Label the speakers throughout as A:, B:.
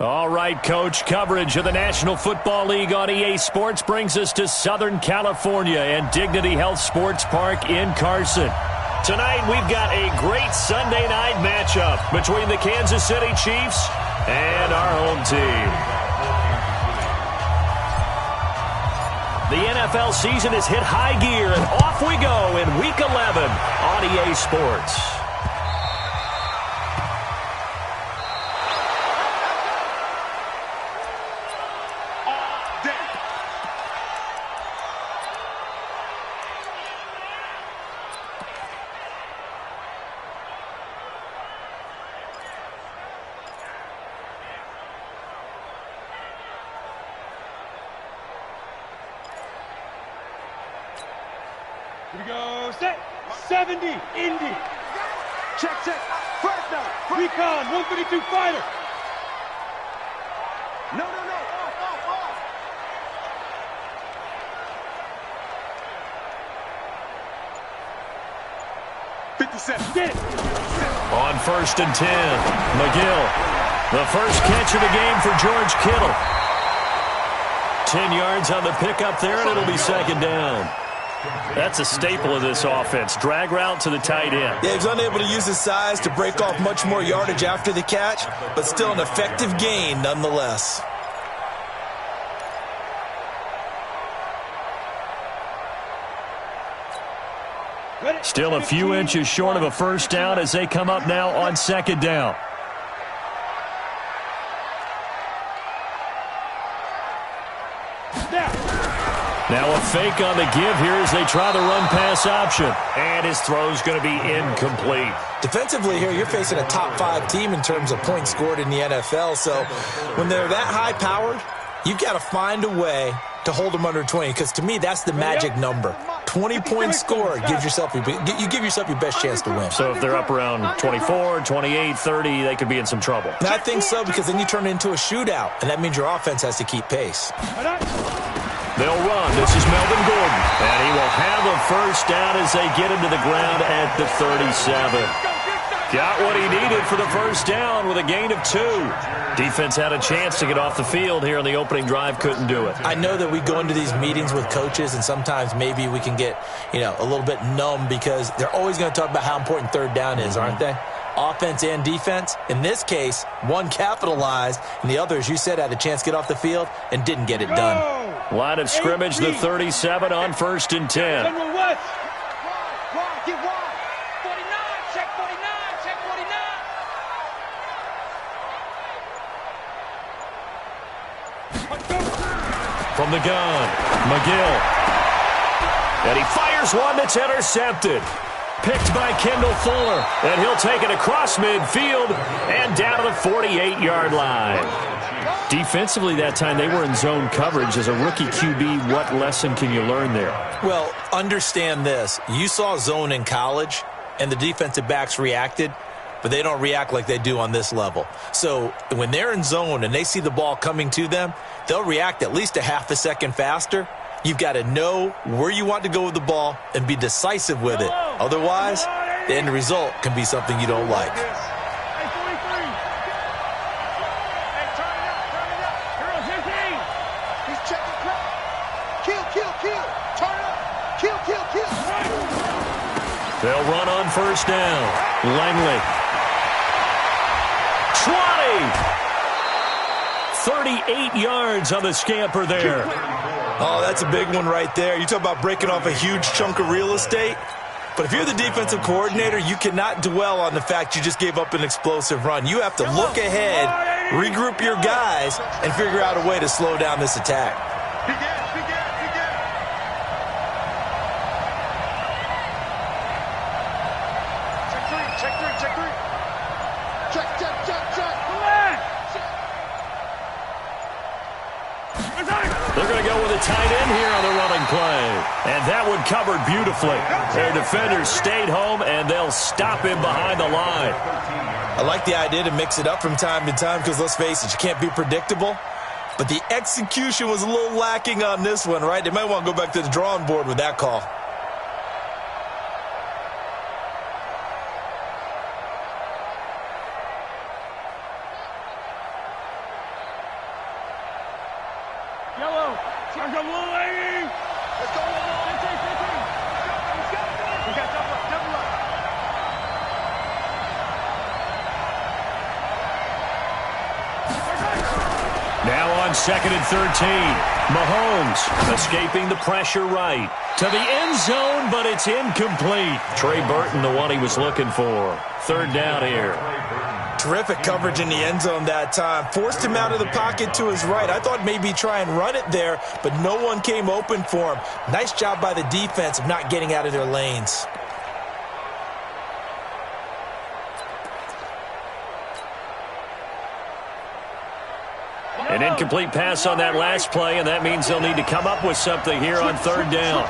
A: All right, Coach, coverage of the National Football League on EA Sports brings us to Southern California and Dignity Health Sports Park in Carson. Tonight, we've got a great Sunday night matchup between the Kansas City Chiefs and our home team. The NFL season has hit high gear, and off we go in Week 11 on EA Sports.
B: Here we go, set, 70, Indy. Check, first down, recon, 132 fighter. No, off. 57, get it.
A: On 1st and 10, McGill. The first catch of the game for George Kittle. 10 yards on the pickup there, and it'll be 2nd down. That's a staple of this offense. Drag route to the tight end.
C: Yeah, he's unable to use his size to break off much more yardage after the catch, but still an effective gain nonetheless.
A: Still a few inches short of a first down as they come up now on 2nd down. Now a fake on the give here as they try the run-pass option. And his throw's going to be incomplete.
C: Defensively here, you're facing a top 5 team in terms of points scored in the NFL. So when they're that high-powered, you've got to find a way to hold them under 20. Because to me, that's the magic number. 20 points scored, you give yourself your best chance to win.
A: So if they're up around 24, 28, 30, they could be in some trouble.
C: And I think so, because then you turn it into a shootout, and that means your offense has to keep pace.
A: They'll run. This is Melvin Gordon. And he will have a first down as they get him to the ground at the 37. Got what he needed for the first down with a gain of 2. Defense had a chance to get off the field here on the opening drive, couldn't do it.
C: I know that we go into these meetings with coaches, and sometimes maybe we can get, a little bit numb because they're always going to talk about how important 3rd down is, aren't they? Offense and defense. In this case, one capitalized, and the other, as you said, had a chance to get off the field and didn't get it done.
A: Line of scrimmage, the 37 on 1st and 10. From the gun, McGill. And he fires one that's intercepted. Picked by Kendall Fuller. And he'll take it across midfield and down to the 48-yard line. Defensively that time, they were in zone coverage. As a rookie QB, what lesson can you learn there?
C: Well, understand this. You saw zone in college, and the defensive backs reacted, but they don't react like they do on this level. So when they're in zone and they see the ball coming to them, they'll react at least a half a second faster. You've got to know where you want to go with the ball and be decisive with it. Otherwise, the end result can be something you don't like.
A: They'll run on first down. Langley. 20. 38 yards on the scamper there.
C: Oh, that's a big one right there. You talk about breaking off a huge chunk of real estate. But if you're the defensive coordinator, you cannot dwell on the fact you just gave up an explosive run. You have to look ahead, regroup your guys, and figure out a way to slow down this attack.
A: They're going to go with a tight end here on the running play. And that one covered beautifully. Their defenders stayed home, and they'll stop him behind the line.
C: I like the idea to mix it up from time to time because, let's face it, you can't be predictable. But the execution was a little lacking on this one, right? They might want to go back to the drawing board with that call.
A: on 2nd and 13. Mahomes escaping the pressure right to the end zone, but it's incomplete. Trey Burton, the one he was looking for. 3rd down here.
C: Terrific coverage in the end zone that time. Forced him out of the pocket to his right. I thought maybe try and run it there, but no one came open for him. Nice job by the defense of not getting out of their lanes.
A: An incomplete pass on that last play, and that means they'll need to come up with something here on 3rd down.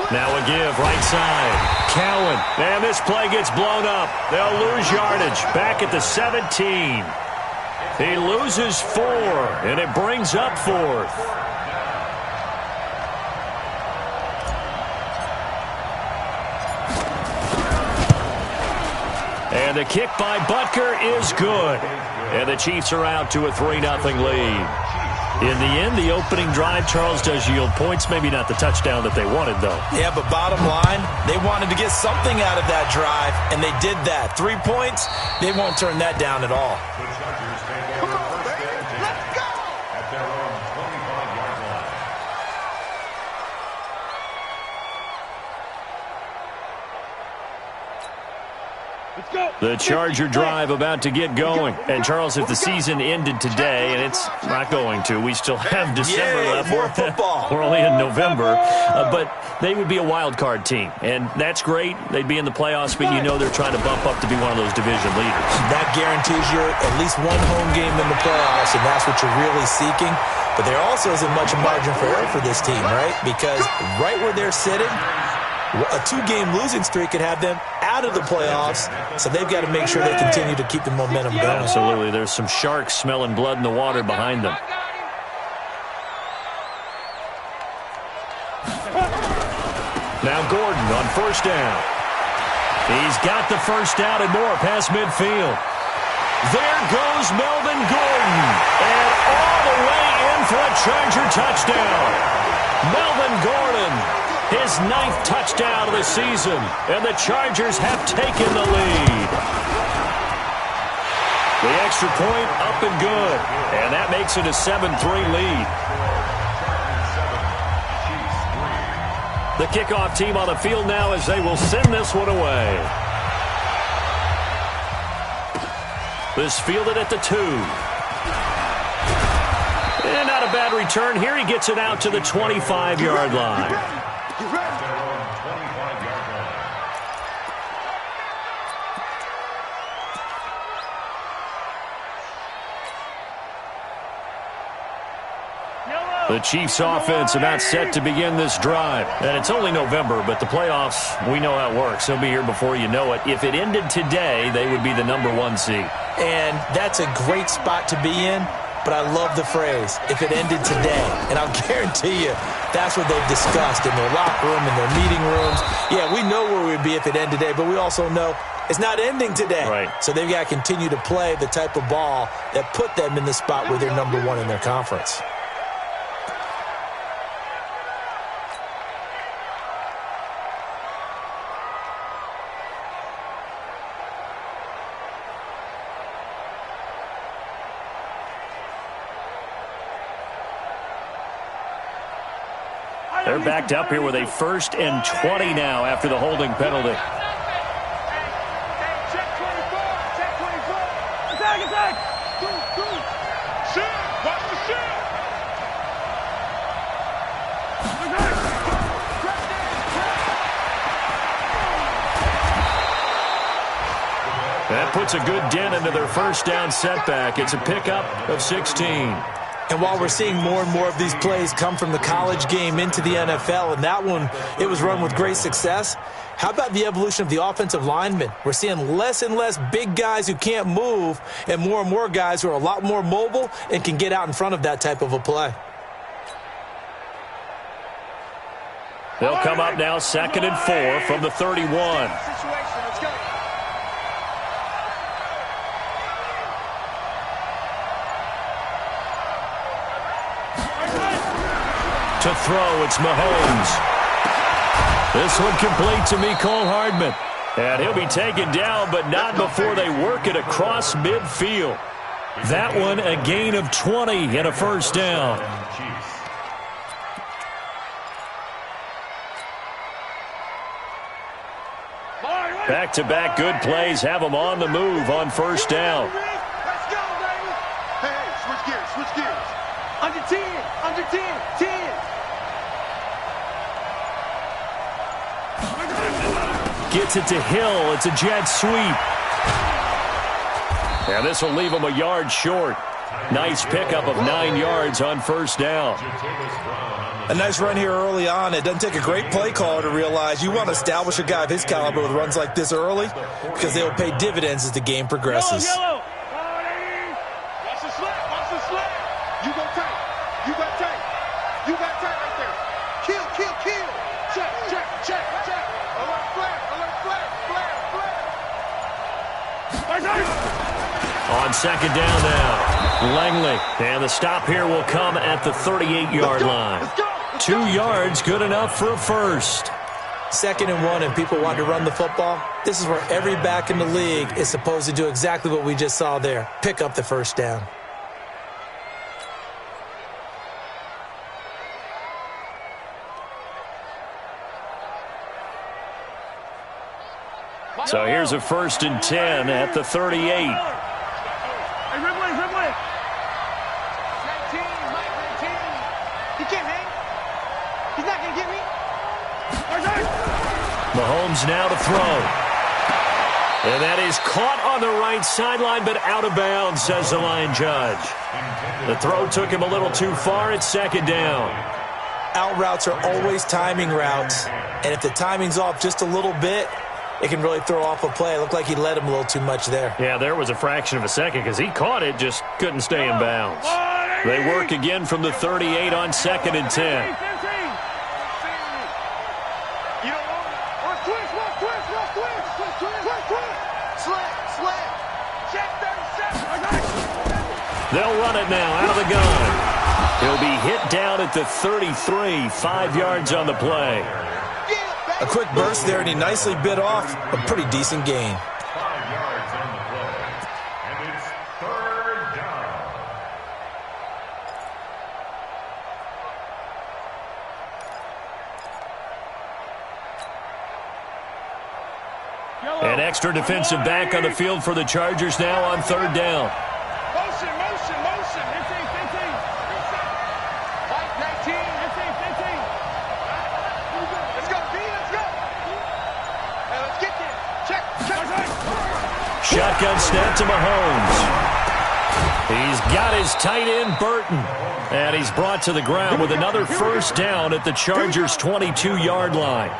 A: Now a give, right side. Cowan, and this play gets blown up. They'll lose yardage. Back at the 17. He loses 4, and it brings up 4th. And the kick by Butker is good. And the Chiefs are out to a 3-0 lead. In the end, the opening drive, Charles, does yield points. Maybe not the touchdown that they wanted, though.
C: Yeah, but bottom line, they wanted to get something out of that drive, and they did that. 3 points, they won't turn that down at all.
A: The Charger drive about to get going. And, Charles, if the season ended today, and it's not going to, we still have December left.
C: More football.
A: We're only in November. But they would be a wild card team. And that's great. They'd be in the playoffs, but you know they're trying to bump up to be one of those division leaders.
C: That guarantees you at least one home game in the playoffs, and that's what you're really seeking. But there also isn't much margin for error for this team, right? Because right where they're sitting, a 2-game losing streak could have them out of the playoffs, so they've got to make sure they continue to keep the momentum going.
A: Absolutely. There's some sharks smelling blood in the water behind them. Now Gordon on 1st down. He's got the 1st down and more past midfield. There goes Melvin Gordon, and all the way in for a Charger touchdown. Melvin Gordon, his 9th touchdown of the season, and the Chargers have taken the lead. The extra point up and good, and that makes it a 7-3 lead. The kickoff team on the field now as they will send this one away. This fielded at the 2. And not a bad return. Here he gets it out to the 25-yard line. The Chiefs offense about set to begin this drive. And it's only November, but the playoffs, we know how it works. They'll be here before you know it. If it ended today, they would be the #1 seed. And that's a great spot to be in, but I love the phrase, if it ended today. And I'll guarantee you, that's what they've discussed in their locker room, in their meeting rooms. Yeah, we know where we'd be if it ended today, but we also know it's not ending today. Right.
C: So they've got to continue to play the type of ball that put them in the spot where they're #1 in their conference.
A: They're backed up here with a 1st and 20 now after the holding penalty.
B: Check 24. Check 24. Attack. Go. Shoot. Watch the shoot.
A: That puts a good dent into their 1st down setback. It's a pickup of 16.
C: And while we're seeing more and more of these plays come from the college game into the NFL, and that one, it was run with great success, how about the evolution of the offensive linemen? We're seeing less and less big guys who can't move and more guys who are a lot more mobile and can get out in front of that type of a play.
A: They'll come up now 2nd and 4 from the 31. To throw, it's Mahomes. This one complete to Mecole Hardman. And he'll be taken down, but not before they work it across midfield. That one a gain of 20 and a first down. Back-to-back good plays have them on the move on first down.
B: Let's go, baby. Hey, switch gears, switch gears. Under 10, under 10, 10.
A: Gets it to Hill. It's a jet sweep. And this will leave him a yard short. Nice pickup of 9 yards on first down.
C: A nice run here early on. It doesn't take a great play caller to realize you want to establish a guy of his caliber with runs like this early because they will pay dividends as the game progresses.
B: Yellow. Watch the slap, watch the slap. You go tight. You got tight. You got tight right there. Kill, kill, kill. Check, check, check, check. Alert flag, alert flag, flag.
A: On second down now, Langley. And the stop here will come at the 38-yard line. 2 yards, good enough for a first.
C: 2nd and 1 and people want to run the football. This is where every back in the league is supposed to do exactly what we just saw there. Pick up the first down.
A: So here's a 1st and 10 at the 38.
B: Hey, Ridley, Ridley. 19, Mike, 19. He can't hang. He's not going to get me.
A: Mahomes now to throw. And that is caught on the right sideline, but out of bounds, says the line judge. The throw took him a little too far. It's 2nd down.
C: Out routes are always timing routes. And if the timing's off just a little bit, it can really throw off a play. It looked like he led him a little too much there.
A: Yeah, there was a fraction of a second because he caught it, just couldn't stay in bounds. They work again from the 38 on 2nd and 10. They'll run it now out of the gun. He'll be hit down at the 33, 5 yards on the play.
C: A quick burst there, and he nicely bit off a pretty decent gain.
D: 5 yards on the play, and it's 3rd down.
A: An extra defensive back on the field for the Chargers now on 3rd down.
B: Motion, motion, motion. 15, 15. Mike, 19. 15, 15. Let's go, B, let's go. Hey, let's get there. Check, check.
A: Shotgun snap to Mahomes. He's got his tight end, Burton. And he's brought to the ground with another first down at the Chargers' 22-yard line.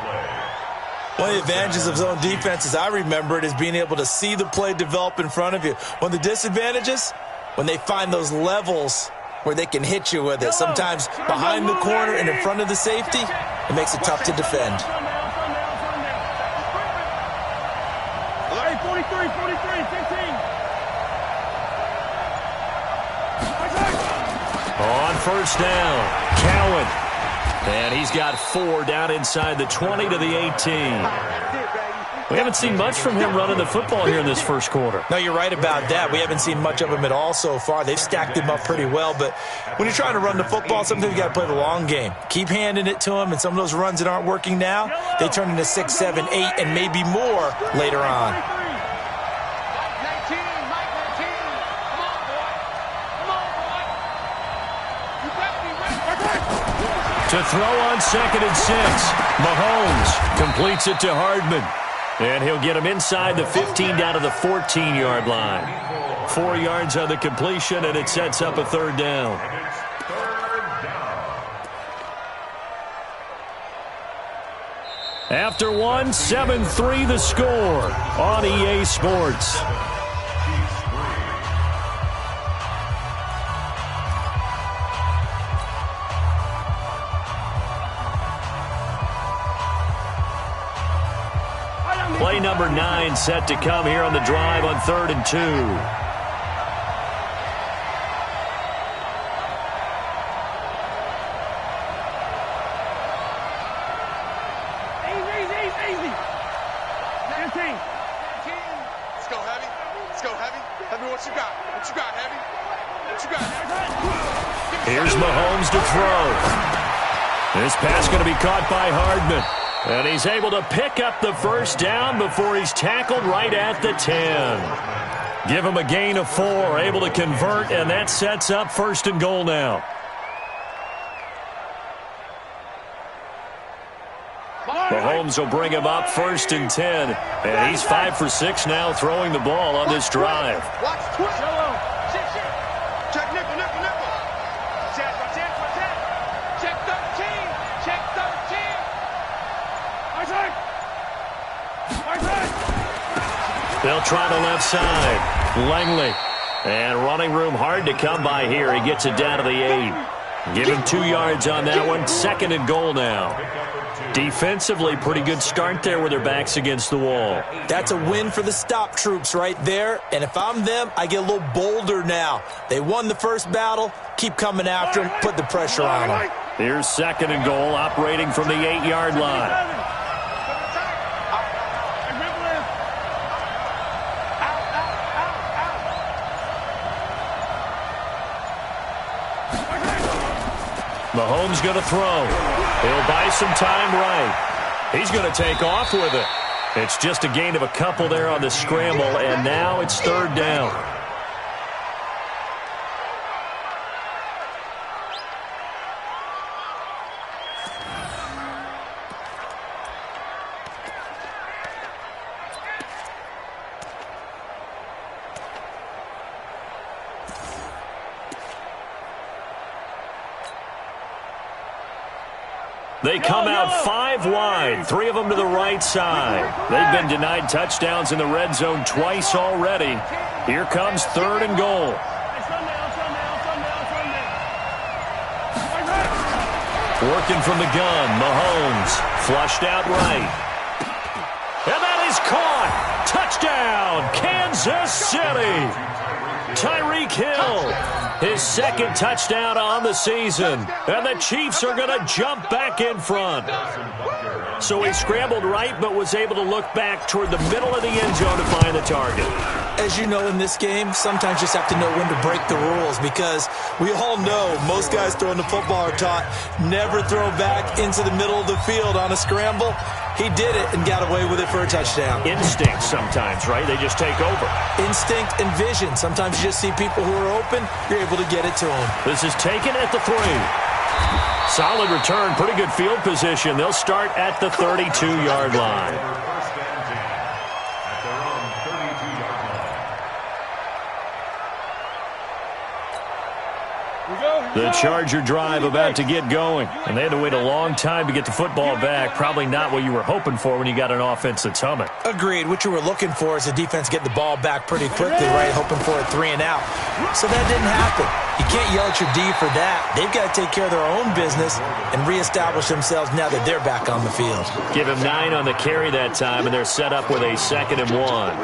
C: One of the advantages of zone defense, as I remember it, is being able to see the play develop in front of you. One of the disadvantages, when they find those levels where they can hit you with it. Sometimes behind the corner and in front of the safety, it makes it tough to defend.
B: Hey, 43, 43, 15.
A: On first down, Cowan. And he's got 4 down inside the 20 to the 18. We haven't seen much from him running the football here in this first quarter.
C: No, you're right about that. We haven't seen much of him at all so far. They've stacked him up pretty well. But when you're trying to run the football, sometimes you got to play the long game. Keep handing it to him, and some of those runs that aren't working now, they turn into 6, 7, 8, and maybe more later on.
A: To throw on 2nd and 6. Mahomes completes it to Hardman. And he'll get him inside the 15 down to the 14-yard line. 4 yards on the completion, and it sets up a 3rd down. After one, 7-3 the score on EA Sports. Play number 9 set to come here on the drive on 3rd and 2. Here's Mahomes to throw. This pass going to be caught by Hardman. And he's able to pick up the first down before he's tackled right at the 10. Give him a gain of 4, able to convert, and that sets up 1st and goal now. Mahomes will bring him up 1st and 10. And he's 5 for 6 now throwing the ball on this drive.
B: Watch twist. Check nickel, nickel, nickel. Check, check. Check 13. Check 13.
A: They'll try the left side. Langley. And running room hard to come by here. He gets it down to the 8. Give him 2 yards on that one. 2nd and goal now. Defensively, pretty good start there with their backs against the wall.
C: That's a win for the stop troops right there. And if I'm them, I get a little bolder now. They won the first battle. Keep coming after them. Put the pressure on them.
A: Here's 2nd and goal, operating from the 8-yard line. Mahomes going to throw. He'll buy some time right. He's going to take off with it. It's just a gain of a couple there on the scramble, and now it's 3rd down. They come out 5 wide, 3 of them to the right side. They've been denied touchdowns in the red zone twice already. Here comes 3rd and goal. Working from the gun, Mahomes flushed out right. And that is caught. Touchdown, Kansas City. Tyreek Hill, his 2nd touchdown on the season. And the Chiefs are going to jump back in front. So he scrambled right, but was able to look back toward the middle of the end zone to find the target.
C: As you know, in this game, sometimes you just have to know when to break the rules, because we all know most guys throwing the football are taught never throw back into the middle of the field on a scramble. He did it and got away with it for a touchdown.
A: Instinct sometimes, right? They just take over.
C: Instinct and vision. Sometimes you just see people who are open, you're able to get it to them.
A: This is taken at the 3. Solid return, pretty good field position. They'll start at the 32-yard line. The Charger drive about to get going. And they had to wait a long time to get the football back. Probably not what you were hoping for when you got an offense that's humming.
C: Agreed. What you were looking for is the defense get the ball back pretty quickly, right? Hoping for a 3 and out. So that didn't happen. You can't yell at your D for that. They've got to take care of their own business and reestablish themselves now that they're back on the field.
A: Give him 9 on the carry that time, and they're set up with a 2nd and 1.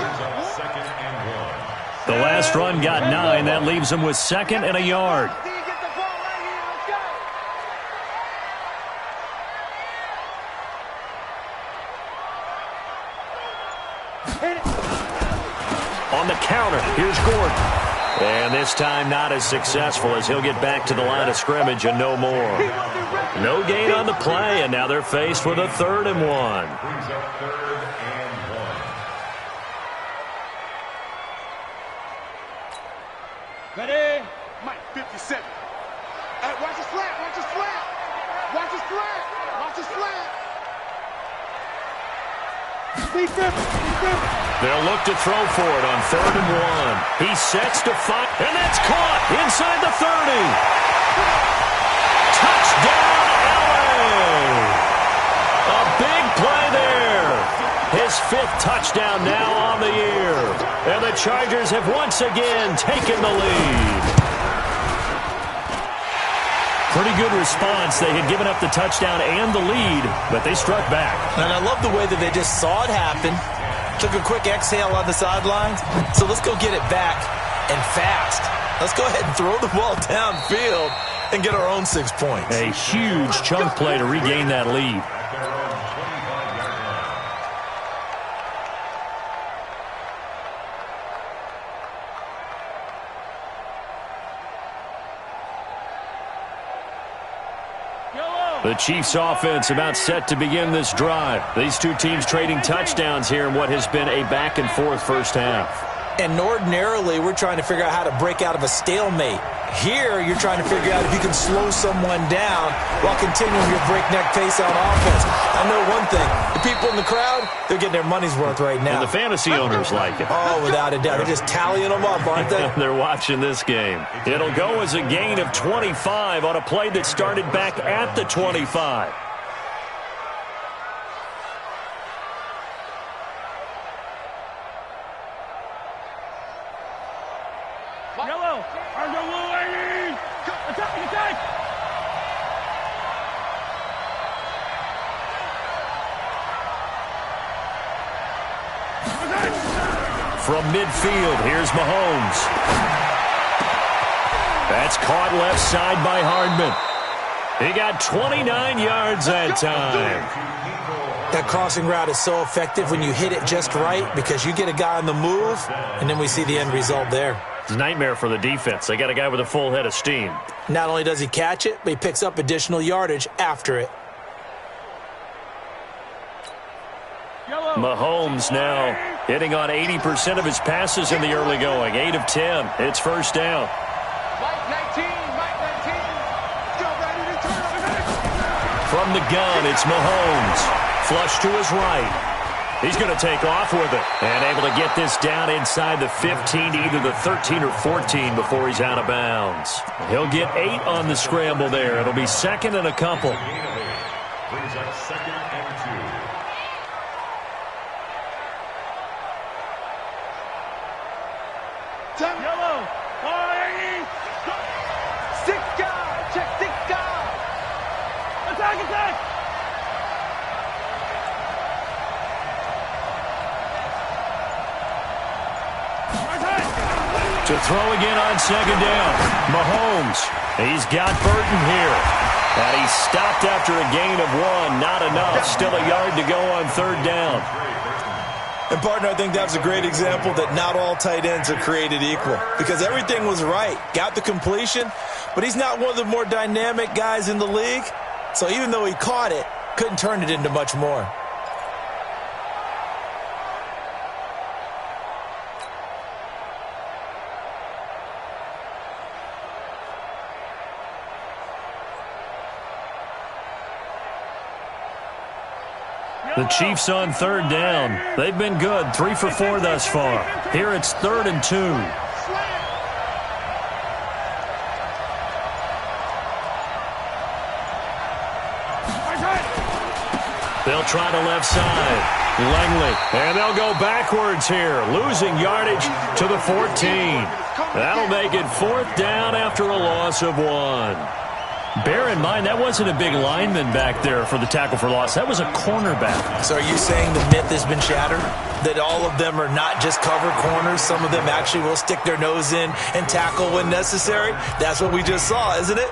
A: The last run got 9. That leaves them with 2nd and a yard. On the counter, here's Gordon. And this time not as successful, as he'll get back to the line of scrimmage and no more. No gain on the play, and now they're faced with a 3rd and 1.
B: Ready? Mike, 57. Hey, watch his flat, watch his flat. Watch his flat, watch his flat.
A: They'll look to throw for it on 3rd and 1. He sets to fire, and that's caught inside the 30. Touchdown, LA! A big play there. His 5th touchdown now on the year. And the Chargers have once again taken the lead. Pretty good response. They had given up the touchdown and the lead, but they struck back.
C: And I love the way that they just saw it happen. Took a quick exhale on the sidelines. So let's go get it back, and fast. Let's go ahead and throw the ball downfield and get our own 6 points.
A: A huge chunk play to regain that lead. The Chiefs offense about set to begin this drive. These two teams trading touchdowns here in what has been a back-and-forth first half.
C: And ordinarily, we're trying to figure out how to break out of a stalemate. Here, you're trying to figure out if you can slow someone down while continuing your breakneck pace on offense. I know one thing. The people in the crowd, they're getting their money's worth right now.
A: And the fantasy owners like it.
C: Oh, without a doubt. They're just tallying them up, aren't they?
A: They're watching this game. It'll go as a gain of 25 on a play that started back at the 25.
B: Yellow. Attack.
A: From midfield, here's Mahomes. That's caught left side by Hardman. He got 29 yards that time.
C: That crossing route is so effective when you hit it just right because you get a guy on the move, and then we see the end result there.
A: It's a nightmare for the defense. They got a guy with a full head of steam.
C: Not only does he catch it, but he picks up additional yardage after it.
A: Mahomes now hitting on 80% of his passes in the early going. 8 of 10. It's first down. From the gun, it's Mahomes. Flush to his right. He's going to take off with it. And able to get this down inside the 15 to either the 13 or 14 before he's out of bounds. He'll get 8 on the scramble there. It'll be second and a couple.
D: Brings up second and 2.
B: Yellow. Six guard. Attack.
A: To throw again on second down. Mahomes. He's got Burton here. And he's stopped after a gain of 1. Not enough. Still a yard to go on third down.
C: And, partner, I think that was a great example that not all tight ends are created equal because everything was right. Got the completion, but he's not one of the more dynamic guys in the league. So even though he caught it, couldn't turn it into much more.
A: The Chiefs on third down. They've been good. 3 for 4 thus far. Here it's 3rd and 2. They'll try to left side. Langley. And they'll go backwards here. Losing yardage to the 14. That'll make it 4th down after a loss of 1. Bear in mind, that wasn't a big lineman back there for the tackle for loss. That was a cornerback.
C: So are you saying the myth has been shattered? That all of them are not just cover corners? Some of them actually will stick their nose in and tackle when necessary? That's what we just saw, isn't it?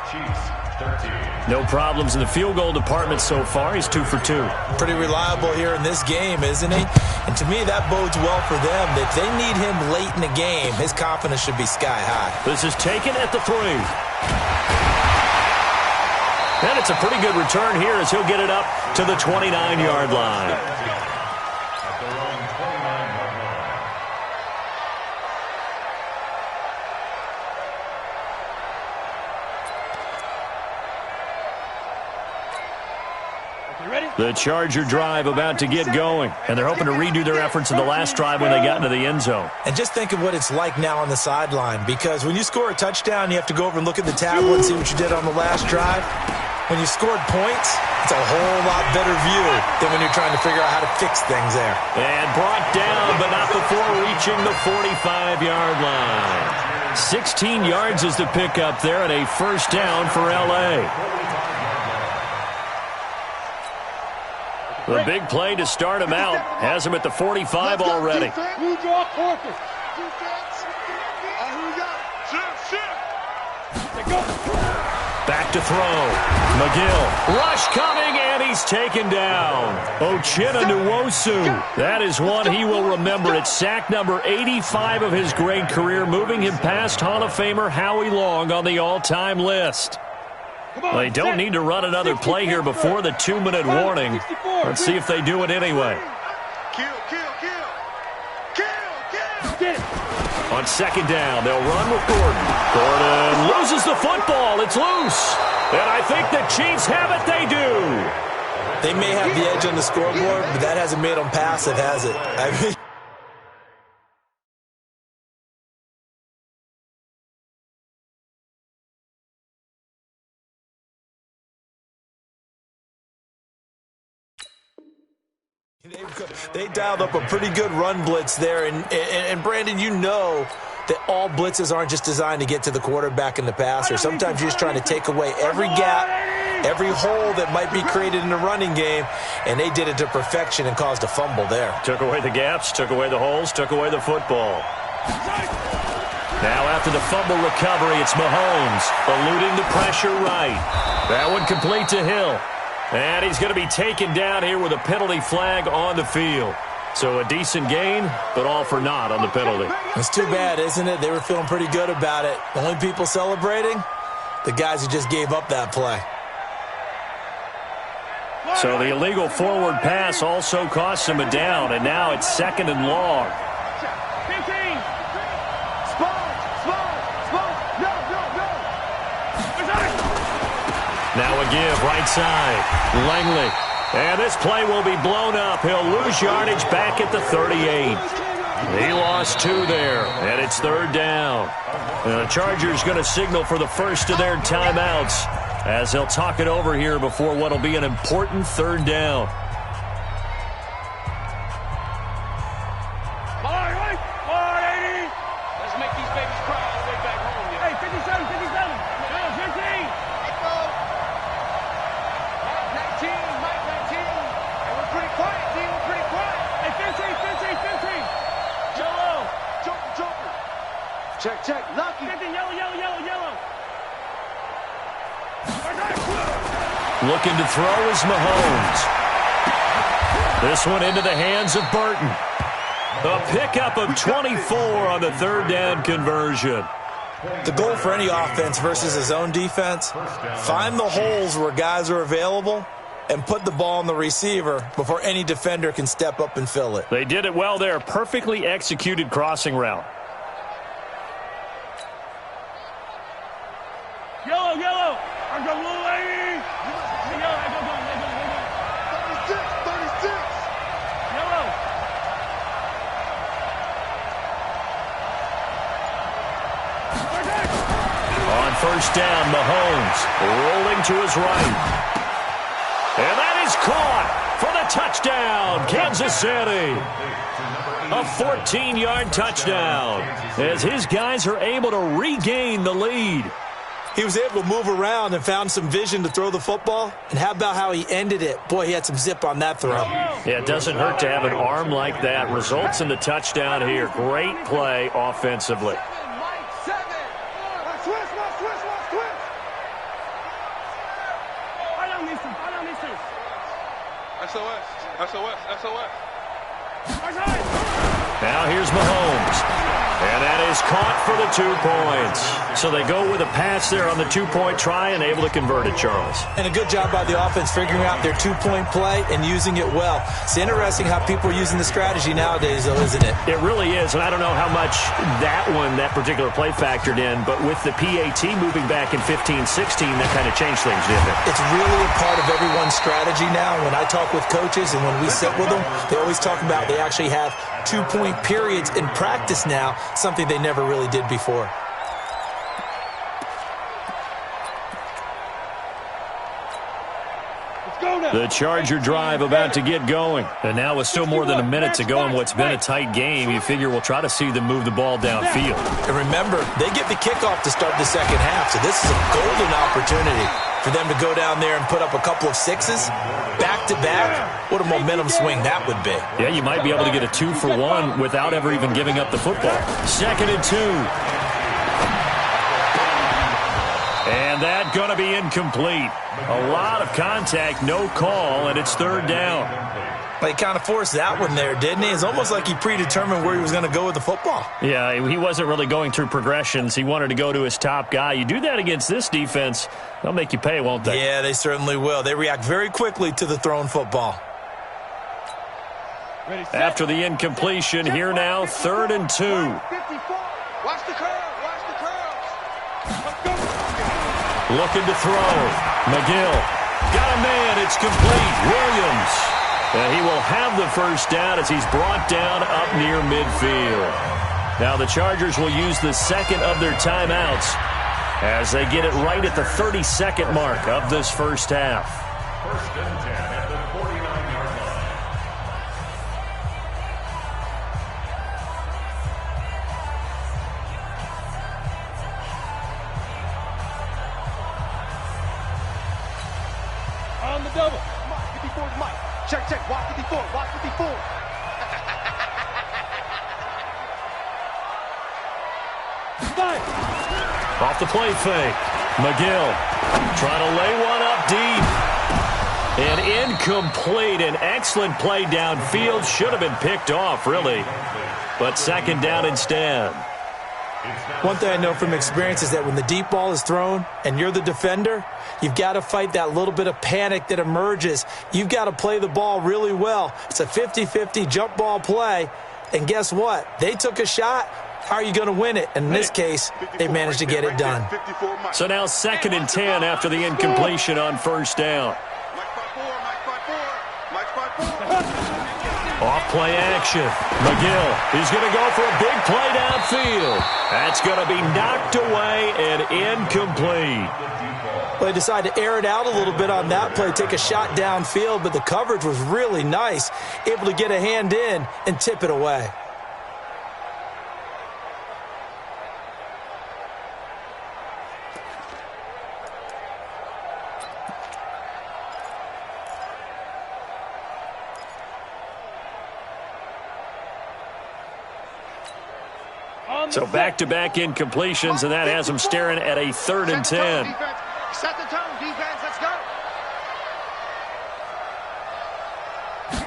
A: No problems in the field goal department so far. He's 2 for 2.
C: Pretty reliable here in this game, isn't he? And to me, that bodes well for them. If they need him late in the game, his confidence should be sky high.
A: This is taken at the 3. And it's a pretty good return here as he'll get it up to the 29-yard line. The Charger drive about to get going, and they're hoping to redo their efforts in the last drive when they got into the end zone.
C: And just think of what it's like now on the sideline, because when you score a touchdown, you have to go over and look at the tablet and see what you did on the last drive. When you scored points, it's a whole lot better view than when you're trying to figure out how to fix things there.
A: And brought down, but not before reaching the 45-yard line. 16 yards is the pickup there, and a first down for L.A. The big play to start him out has him at the 45 already. Back to throw. McGill. Rush coming, and he's taken down. Uchenna Nwosu. That is one he will remember. It's sack number 85 of his great career, moving him past Hall of Famer Howie Long on the all-time list. They don't need to run another play here before the 2-minute warning. Let's see if they do it anyway. On second down, they'll run with Gordon. Gordon loses the football. It's loose. And I think the Chiefs have it. They do.
C: They may have the edge on the scoreboard, but that hasn't made them passive, has it? I mean, they dialed up a pretty good run blitz there. And Brandon, you know that all blitzes aren't just designed to get to the quarterback in the passer. Sometimes you're just trying to take away every gap, every hole that might be created in the running game, and they did it to perfection and caused a fumble there.
A: Took away the gaps, took away the holes, took away the football. Now after the fumble recovery, it's Mahomes eluding the pressure right. That one complete to Hill. And he's going to be taken down here with a penalty flag on the field. So a decent gain, but all for naught on the penalty.
C: It's too bad, isn't it? They were feeling pretty good about it. The only people celebrating, the guys who just gave up that play.
A: So the illegal forward pass also cost him a down, and now it's 2nd and long.
B: 15.
A: Now a give, right side. Langley. And this play will be blown up. He'll lose yardage back at the 38. He lost 2 there, and it's 3rd down. And the Chargers going to signal for the first of their timeouts as they'll talk it over here before what will be an important 3rd down.
B: Let's make these babies cry all the way back home. Hey, 57, 57. 15. Mike 19. And we're pretty quiet, team. We're pretty quiet. Hey, 15. Yellow. Joker. Check. Lucky. 15, yellow.
A: Looking to throw is Mahomes. This one into the hands of Burton. A pickup of 24 on the 3rd down conversion.
C: The goal for any offense versus a zone defense, find the holes where guys are available and put the ball on the receiver before any defender can step up and fill it.
A: They did it well there. Perfectly executed crossing route.
B: Yellow. I got little lady. Yellow. 36. Yellow.
A: On 1st down, Mahomes rolling to his right. And that is caught for the touchdown, Kansas City. A 14-yard touchdown as his guys are able to regain the lead.
C: He was able to move around and found some vision to throw the football. And how about how he ended it? Boy, he had some zip on that throw.
A: Yeah, it doesn't hurt to have an arm like that. Results in the touchdown here. Great play offensively.
B: Mike 7. Twist. I don't miss him. SOS.
A: Now here's Mahomes. And that is caught for the 2 points. So they go with a pass there on the 2-point try and able to convert it, Charles.
C: And a good job by the offense figuring out their 2-point play and using it well. It's interesting how people are using the strategy nowadays, though, isn't it?
A: It really is, and I don't know how much that particular play factored in, but with the PAT moving back in 15-16, that kind of changed things, didn't it?
C: It's really a part of everyone's strategy now. When I talk with coaches and when we sit with them, they always talk about they actually have 2-point periods in practice now, something they never really did before.
A: The Charger drive about to get going. And now with still more than a minute to go in what's been a tight game, you figure we'll try to see them move the ball downfield.
C: And remember, they get the kickoff to start the second half, so this is a golden opportunity for them to go down there and put up a couple of 6s back-to-back. What a momentum swing that would be.
A: Yeah, you might be able to get a 2-for-1 without ever even giving up the football. 2nd and 2. And And that going to be incomplete. A lot of contact, no call, and it's third down.
C: But he kind of forced that one there, didn't he? It's almost like he predetermined where he was going to go with the football.
A: Yeah, he wasn't really going through progressions. He wanted to go to his top guy. You do that against this defense, they'll make you pay, won't they?
C: Yeah, they certainly will. They react very quickly to the thrown football.
A: After the incompletion, here now, 3rd and 2.
B: Watch the curve. Watch the curve. Let's go.
A: Looking to throw. McGill. Got a man. It's complete. Williams. And he will have the first down as he's brought down up near midfield. Now the Chargers will use the second of their timeouts as they get it right at the 32nd mark of this first half.
D: 1st and 10 at the 49-yard line.
B: On the double. Mike, 54 is Mike. Check. Watch 54. Watch 54.
A: Off the play fake. McGill trying to lay one up deep. And incomplete. An excellent play downfield. Should have been picked off, really. But second down instead.
C: One thing I know from experience is that when the deep ball is thrown and you're the defender, you've got to fight that little bit of panic that emerges. You've got to play the ball really well. It's a 50-50 jump ball play. And guess what? They took a shot. How are you going to win it? And in this case, they managed to get it done.
A: So now 2nd and 10 after the incompletion on first down. Off play action. McGill is going to go for a big play downfield. That's going to be knocked away and incomplete.
C: Well, they decided to air it out a little bit on that play, take a shot downfield, but the coverage was really nice, able to get a hand in and tip it away.
A: So back-to-back incompletions, and that has them staring at a 3rd and 10.
B: Set the tone, defense. Let's go.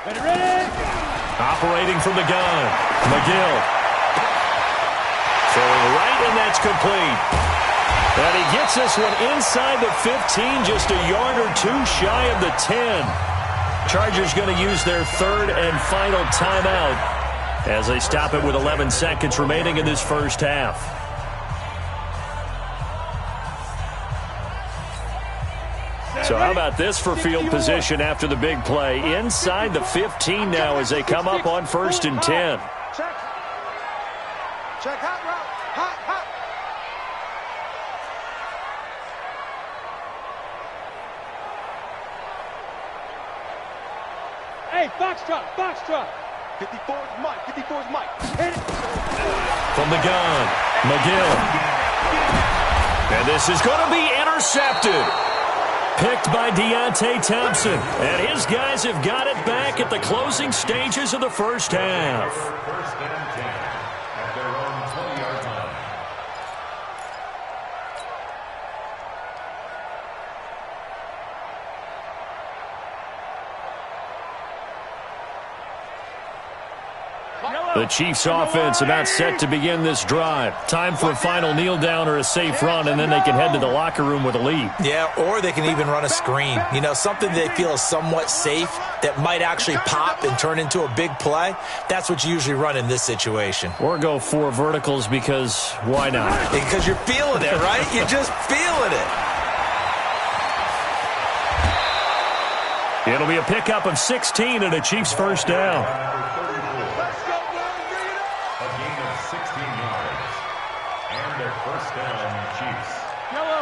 B: Ready.
A: Operating from the gun. McGill. Throwing right, and that's complete. And he gets this one inside the 15, just a yard or two shy of the 10. Chargers going to use their 3rd and final timeout as they stop it with 11 seconds remaining in this first half. So how about this for field position after the big play? Inside the 15 now as they come up on 1st and 10.
B: Check. Hot route. Hot. Hey, Foxtrot. 54 is Mike. Hit it.
A: From the gun, McGill. And this is going to be intercepted. Picked by Deontay Thompson. And his guys have got it back at the closing stages of the first half.
D: 1st and 10 at their own 20-yard line.
A: The Chiefs offense about set to begin this drive. Time for a final kneel down or a safe run, and then they can head to the locker room with a lead.
C: Yeah, or they can even run a screen. You know, something they feel is somewhat safe that might actually pop and turn into a big play. That's what you usually run in this situation.
A: Or go 4 verticals because why not?
C: Because you're feeling it, right? You're just feeling it.
A: It'll be a pickup of 16 and a Chiefs first down.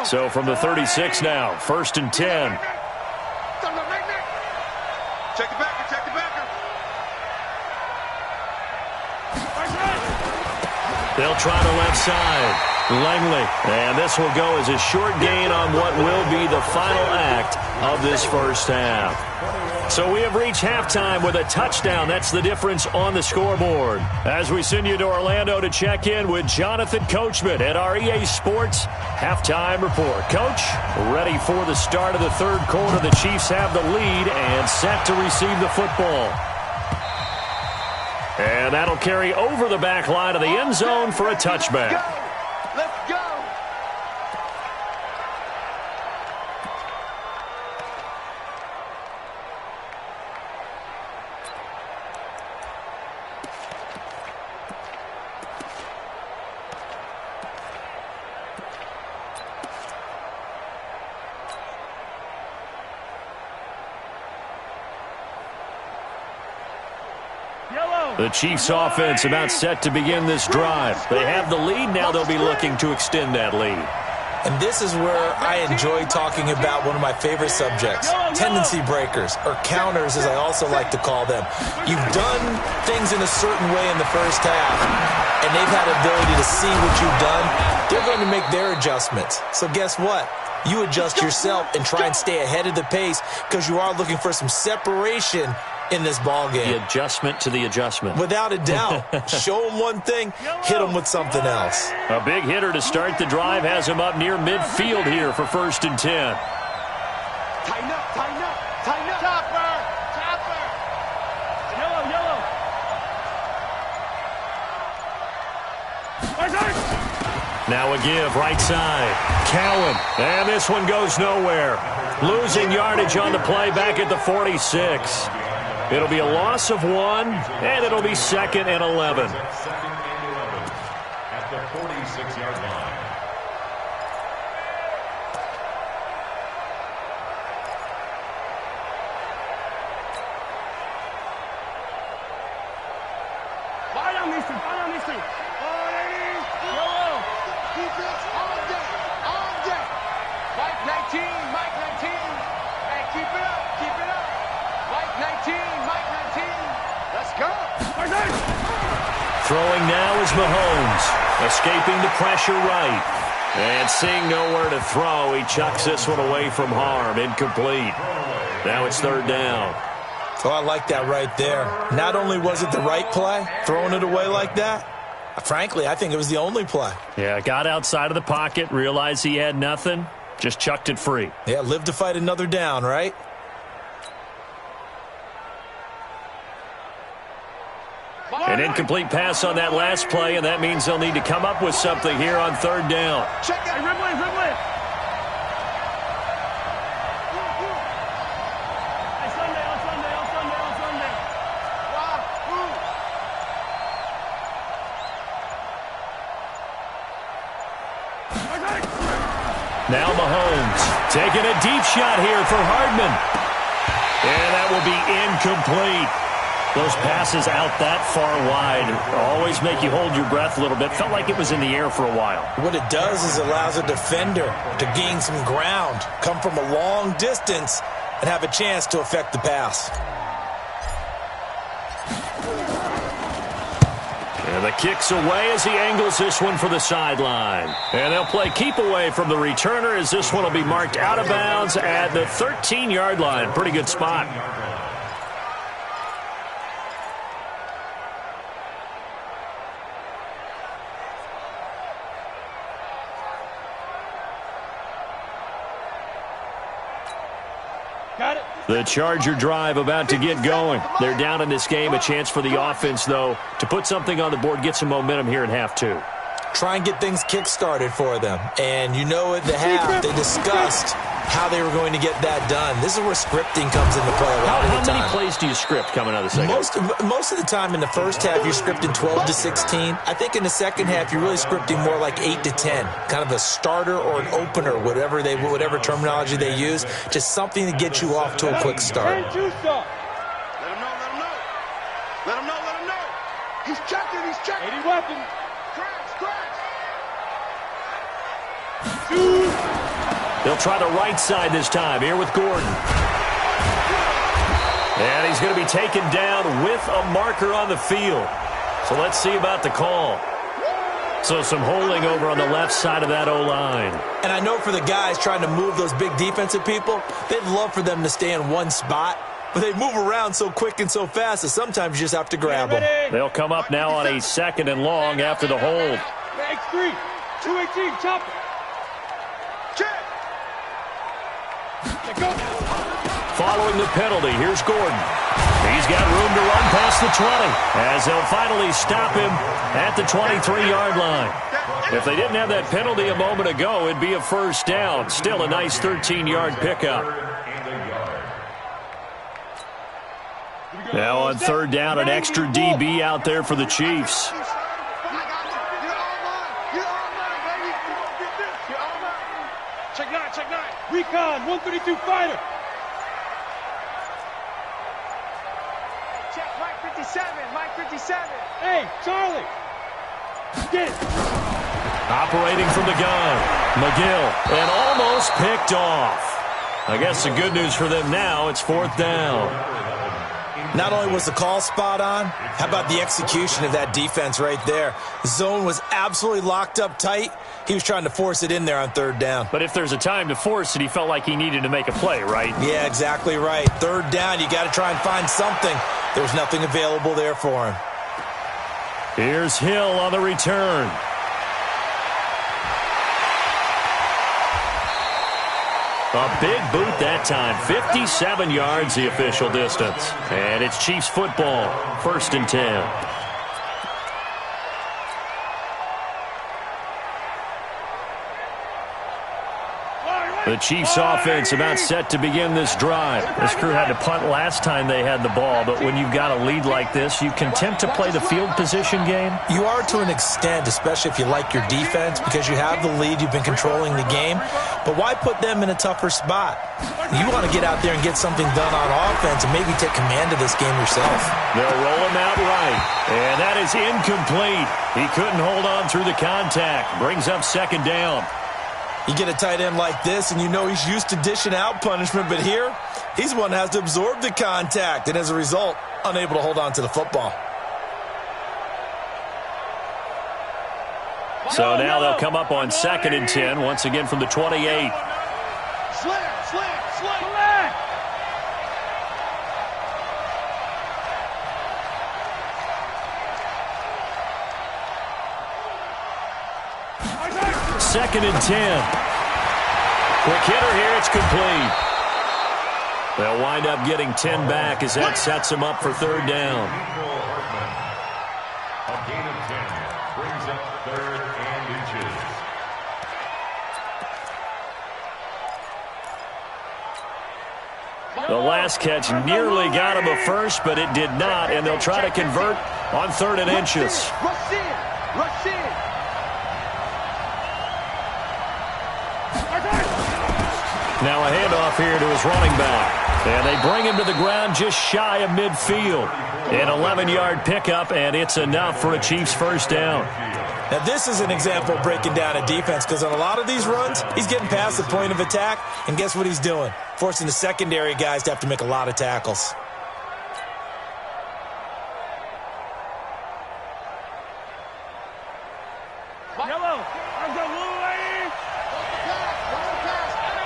A: So from the 36 now, 1st and 10.
B: Check the backer.
A: They'll try the left side. Langley. And this will go as a short gain on what will be the final act of this first half. So we have reached halftime with a touchdown. That's the difference on the scoreboard. As we send you to Orlando to check in with Jonathan Coachman at our EA Sports Halftime Report. Coach, ready for the start of the third quarter. The Chiefs have the lead and set to receive the football. And that'll carry over the back line of the end zone for a touchback.
B: Let's go!
A: The Chiefs offense about set to begin this drive. They have the lead. Now they'll be looking to extend that lead.
C: And this is where I enjoy talking about one of my favorite subjects, tendency breakers, or counters as I also like to call them. You've done things in a certain way in the first half, and they've had ability to see what you've done. They're going to make their adjustments. So guess what? You adjust yourself and try and stay ahead of the pace because you are looking for some separation in this ball game.
A: The adjustment to the adjustment.
C: Without a doubt. Show them one thing, hit them with something else.
A: A big hitter to start the drive has him up near midfield here for 1st and 10.
B: Tighten up, tighten up, tighten up. Chopper, chopper. Yellow.
A: Now a give, right side. Cowan, and this one goes nowhere. Losing yardage on the play back at the 46. It'll be a loss of 1, and it'll be 2nd and 11.
D: At the 46-yard line.
B: Follow me, Steve. Follow me, Steve. Yellow. Defense all day. All day. Mike 19. Mike 19. Hey, keep it up. Keep it up. Mike 19. Mike 19. Let's go.
A: Throwing now is Mahomes. Escaping the pressure right. And seeing nowhere to throw, he chucks this one away from harm. Incomplete. Now it's 3rd down.
C: Oh, I like that right there. Not only was it the right play, throwing it away like that, frankly, I think it was the only play.
A: Yeah, got outside of the pocket, realized he had nothing, just chucked it free.
C: Yeah, live to fight another down, right?
A: An incomplete pass on that last play, and that means they'll need to come up with something here on 3rd down.
B: Check it. Ridley, Ridley.
A: Now Mahomes taking a deep shot here for Hardman. And that will be incomplete. Those passes out that far wide always make you hold your breath a little bit. Felt like it was in the air for a while.
C: What it does is it allows a defender to gain some ground, come from a long distance, and have a chance to affect the pass.
A: And the kick's away as he angles this one for the sideline. And they'll play keep away from the returner as this one will be marked out of bounds at the 13-yard line. Pretty good spot.
B: Got it.
A: The Charger drive about to get going. They're down in this game. A chance for the offense, though, to put something on the board, get some momentum here in half 2.
C: Try and get things kick-started for them. And you know at the half, they discussed how they were going to get that done. This is where scripting comes into play a lot of the time.
A: How many plays do you script coming out of the second?
C: Most of the time in the first half, you're scripting 12 to 16. I think in the second half, you're really scripting more like 8 to 10. Kind of a starter or an opener, whatever terminology they use. Just something to get you off to a quick start.
B: Let him know, let him know. Let him know, let him know. He's checking, he's checking. 80 weapons. Crash.
A: They'll try the right side this time here with Gordon. And he's going to be taken down with a marker on the field. So let's see about the call. So some holding over on the left side of that O-line.
C: And I know for the guys trying to move those big defensive people, they'd love for them to stay in one spot, but they move around so quick and so fast that sometimes you just have to grab them.
A: They'll come up now on a 2nd and long after the hold.
B: X3, 218, chop it. Check. Go.
A: Following the penalty, here's Gordon. He's got room to run past the 20 as they'll finally stop him at the 23-yard line. If they didn't have that penalty a moment ago, it'd be a first down. Still a nice 13-yard pickup. Now on 3rd down, an extra DB out there for the Chiefs.
B: Check 9, check 9. Recon, 132 fighter. Check Mike 57, Mike 57. Hey, Charlie. Get it.
A: Operating from the gun, McGill, and almost picked off. I guess the good news for them now, it's 4th down.
C: Not only was the call spot on, how about the execution of that defense right there? The zone was absolutely locked up tight. He was trying to force it in there on 3rd down.
A: But if there's a time to force it, he felt like he needed to make a play, right?
C: Yeah, exactly right. 3rd down, you got to try and find something. There was nothing available there for him.
A: Here's Hill on the return. A big boot that time. 57 yards the official distance. And it's Chiefs football. 1st and 10. The Chiefs offense about set to begin this drive. This crew had to punt last time they had the ball, but when you've got a lead like this, you content to play the field position game?
C: You are to an extent, especially if you like your defense, because you have the lead, you've been controlling the game. But why put them in a tougher spot? You want to get out there and get something done on offense and maybe take command of this game yourself.
A: They'll roll him out right, and that is incomplete. He couldn't hold on through the contact. Brings up 2nd down.
C: You get a tight end like this, and you know he's used to dishing out punishment, but here, he's the one that has to absorb the contact, and as a result, unable to hold on to the football.
A: So now they'll come up on 2nd and 10, once again from the 28.
B: Slam, slam, slam.
A: Second and 10. Quick hitter here, it's complete. They'll wind up getting 10 back as that sets them up for 3rd down.
D: A gain of 10 brings up 3rd and inches.
A: The last catch nearly got him a first, but it did not, and they'll try to convert on 3rd and inches.
B: Rush in, rush in.
A: Now a handoff here to his running back. And they bring him to the ground just shy of midfield. An 11-yard pickup, and it's enough for a Chiefs first down.
C: Now this is an example of breaking down a defense, because on a lot of these runs, he's getting past the point of attack, and guess what he's doing? Forcing the secondary guys to have to make a lot of tackles.
B: Yellow, I'm the blue lady.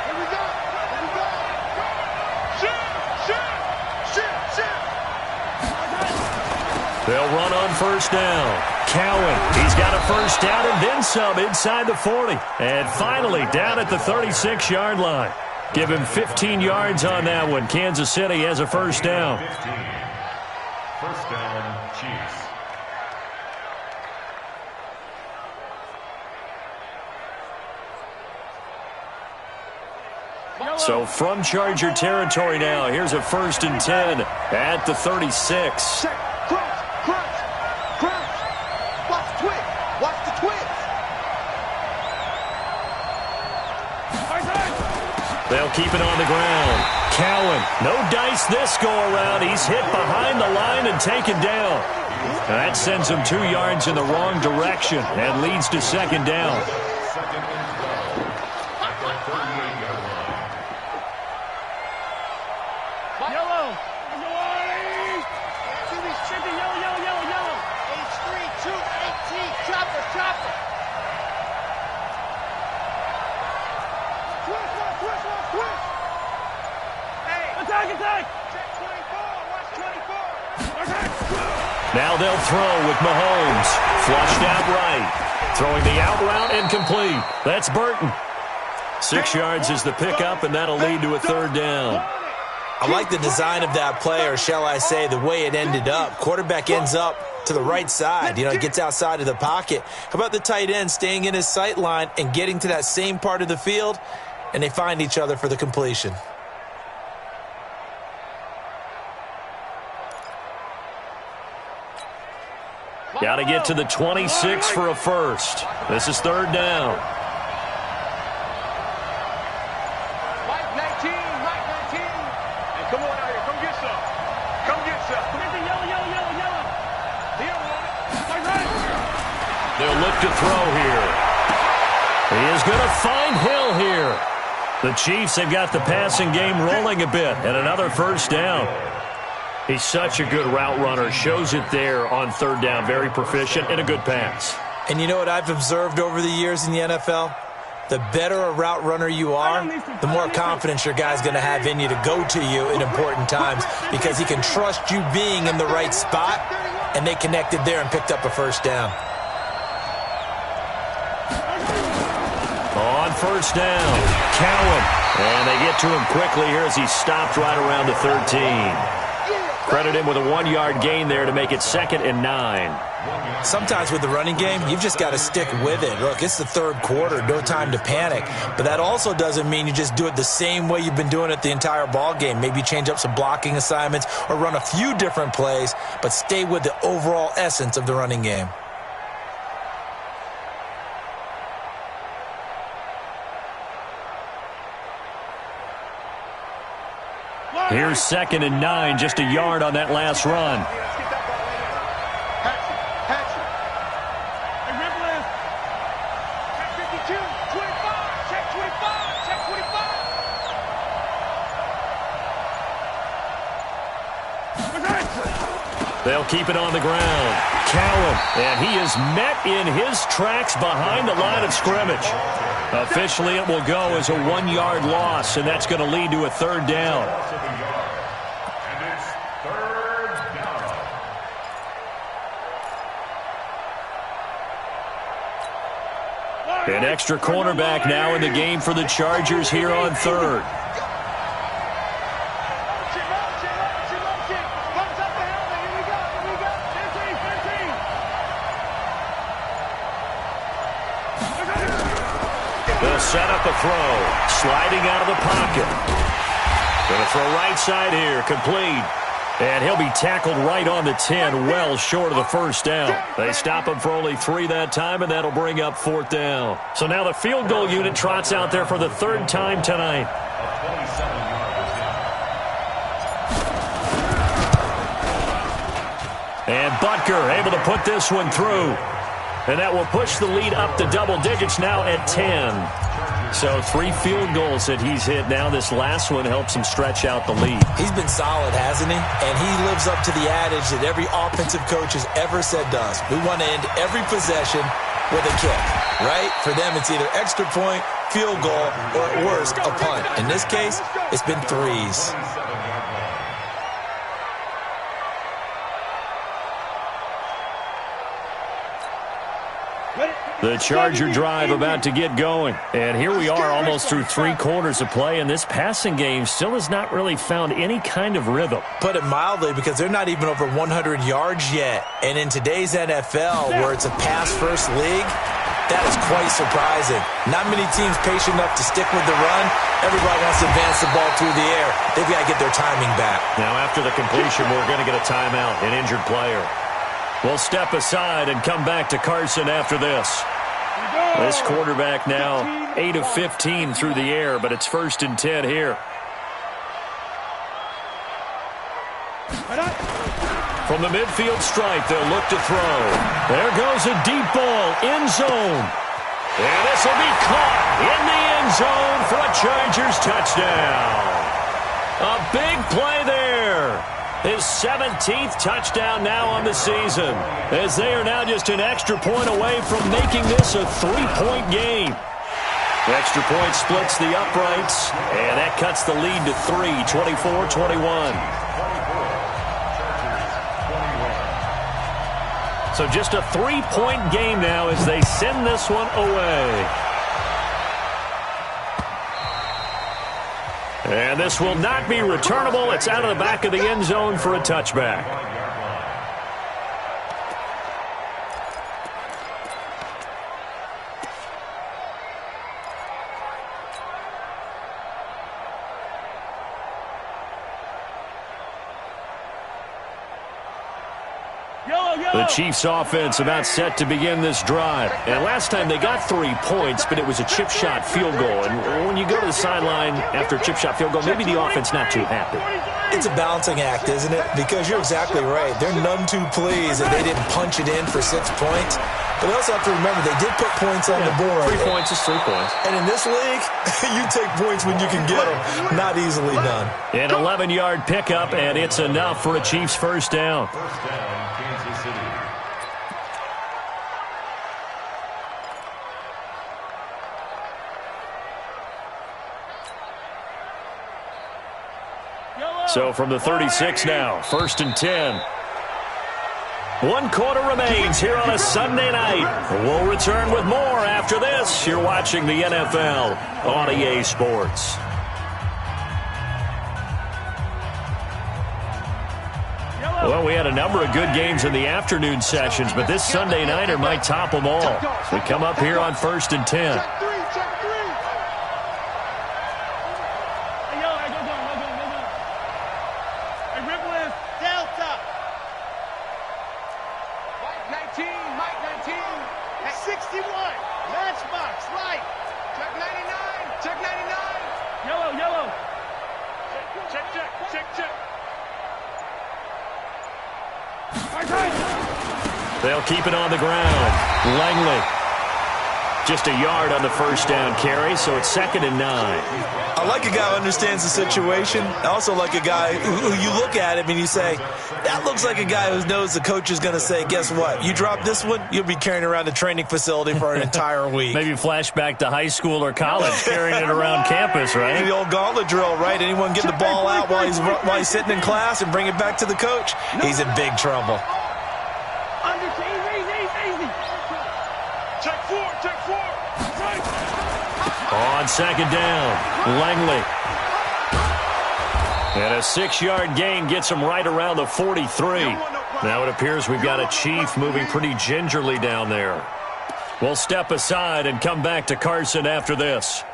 B: Here we go. Here we go. Shoot, shoot, shoot, shoot.
A: They'll run on 1st down. Cowan, he's got a first down and then some inside the 40. And finally down at the 36-yard line. Give him 15 yards on that one. Kansas City has a first down.
D: 15. First down, Chiefs.
A: So from Charger territory now, here's a 1st and 10 at the 36.
B: Check, crouch, crouch, crouch. Watch the twitch, watch the twitch.
A: They'll keep it on the ground. Cowan, no dice this go-around. He's hit behind the line and taken down. That sends him 2 yards in the wrong direction and leads to 2nd down.
B: Yellow. Yellow, yellow, yellow, yellow. H3, 218, chopper, chopper.
A: they'll throw with Mahomes. Flushed out right. Throwing the out route incomplete. That's Burton. 6 yards is the pickup, and that'll lead to a third down.
C: I like the design of that play, or shall I say the way it ended up. Quarterback ends up to the right side. You know, he gets outside of the pocket. How about the tight end staying in his sight line and getting to that same part of the field, and they find each other for the completion.
A: Got to get to the 26 for a first. This is third down.
B: Right 19, right 19. And come on out here, come get some. Come get some. Come get the yellow. The yellow on it. Right.
A: They'll look to throw here. He is going to find Hill here. The Chiefs have got the passing game rolling a bit, and another first down. He's such a good route runner. Shows it there on third down. Very proficient and a good pass.
C: And you know what I've observed over the years in the NFL? The better a route runner you are, the more confidence your guy's going to have in you to go to you in important times, because he can trust you being in the right spot, and they connected there and picked up a first down.
A: On first down, Cowan. And they get to him quickly here as he stopped right around the 13. Credit him with a 1-yard gain there to make it 2nd and 9.
C: Sometimes with the running game, you've just got to stick with it. Look, it's the third quarter, no time to panic. But that also doesn't mean you just do it the same way you've been doing it the entire ball game. Maybe change up some blocking assignments or run a few different plays, but stay with the overall essence of the running game.
A: Here's 2nd and 9, just a yard on that last run.
B: Hatch it. Hey, Ripley. Check 52, 25, check 25, check 25.
A: They'll keep it on the ground. Cowan, and he is met in his tracks behind the line of scrimmage. Officially, it will go as a 1-yard loss, and that's going to lead to a third down. An extra cornerback now in the game for the Chargers here on third. They'll set up a throw. Sliding out of the pocket. Going to throw right side here. Complete. And he'll be tackled right on the 10, well short of the first down. They stop him for only 3 that time, and that'll bring up 4th down. So now the field goal unit trots out there for the 3rd time tonight. And Butker able to put this one through. And that will push the lead up to double digits now at 10. So 3 field goals that he's hit now. This last one helps him stretch out the lead.
C: He's been solid, hasn't he? And he lives up to the adage that every offensive coach has ever said to us. We want to end every possession with a kick, right? For them, it's either extra point, field goal, or at worst, a punt. In this case, it's been 3s.
A: The Charger drive about to get going. And here we are almost through 3 quarters of play, and this passing game still has not really found any kind of rhythm.
C: Put it mildly, because they're not even over 100 yards yet. And in today's NFL, where it's a pass-first league, that is quite surprising. Not many teams patient enough to stick with the run. Everybody wants to advance the ball through the air. They've got to get their timing back.
A: Now, after the completion, we're going to get a timeout, an injured player. We'll step aside and come back to Carson after this. This quarterback now 8 of 15 through the air, but it's 1st and 10 here. From the midfield stripe, they'll look to throw. There goes a deep ball, end zone. And this will be caught in the end zone for a Chargers touchdown. A big play there. His 17th touchdown now on the season, as they are now just an extra point away from making this a 3-point game. Extra point splits the uprights, and that cuts the lead to 3, 24-21. So just a 3-point game now as they send this one away. And this will not be returnable. It's out of the back of the end zone for a touchback. The Chiefs offense about set to begin this drive. And last time they got 3 points, but it was a chip shot field goal. And when you go to the sideline after a chip shot field goal, maybe the offense not too happy.
C: It's a balancing act, isn't it? Because you're exactly right. They're none too pleased that they didn't punch it in for 6 points. But we also have to remember they did put points on the board.
A: 3 points is 3 points.
C: And in this league, you take points when you can get them. Not easily done.
A: An 11-yard pickup, and it's enough for a Chiefs first down.
D: First down, Kansas City.
A: So from the 36 now, 1st and 10. 1 quarter remains here on a Sunday night. We'll return with more after this. You're watching the NFL on EA Sports. Well, we had a number of good games in the afternoon sessions, but this Sunday nighter might top them all. We come up here on 1st and 10. They'll keep it on the ground. Langley. Just a yard on the first down carry, so it's 2nd and 9.
C: I like a guy who understands the situation. I also like a guy who you look at him and you say, that looks like a guy who knows the coach is going to say, guess what? You drop this one, you'll be carrying around a training facility for an entire week.
A: Maybe flashback to high school or college, carrying it around campus, right?
C: The old gauntlet drill, right? Anyone get the ball out while he's sitting in class and bring it back to the coach? He's in big trouble.
A: On 2nd down, Langley. And a 6-yard gain gets him right around the 43. Now it appears we've got a Chief moving pretty gingerly down there. We'll step aside and come back to Carson after this.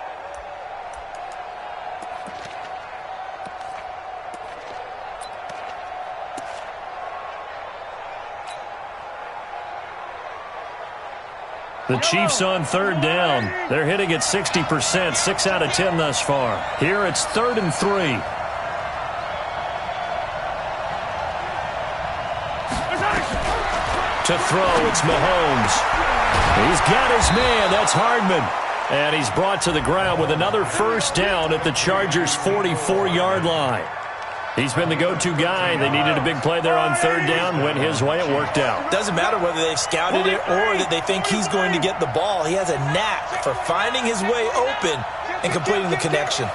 A: The Chiefs on 3rd down. They're hitting at 60%, 6 out of 10 thus far. Here it's 3rd and 3. To throw, it's Mahomes. He's got his man. That's Hardman. And he's brought to the ground with another first down at the Chargers' 44-yard line. He's been the go-to guy. They needed a big play there on 3rd down. Went his way. It worked out.
C: Doesn't matter whether they've scouted it or that they think he's going to get the ball. He has a knack for finding his way open and completing the connection.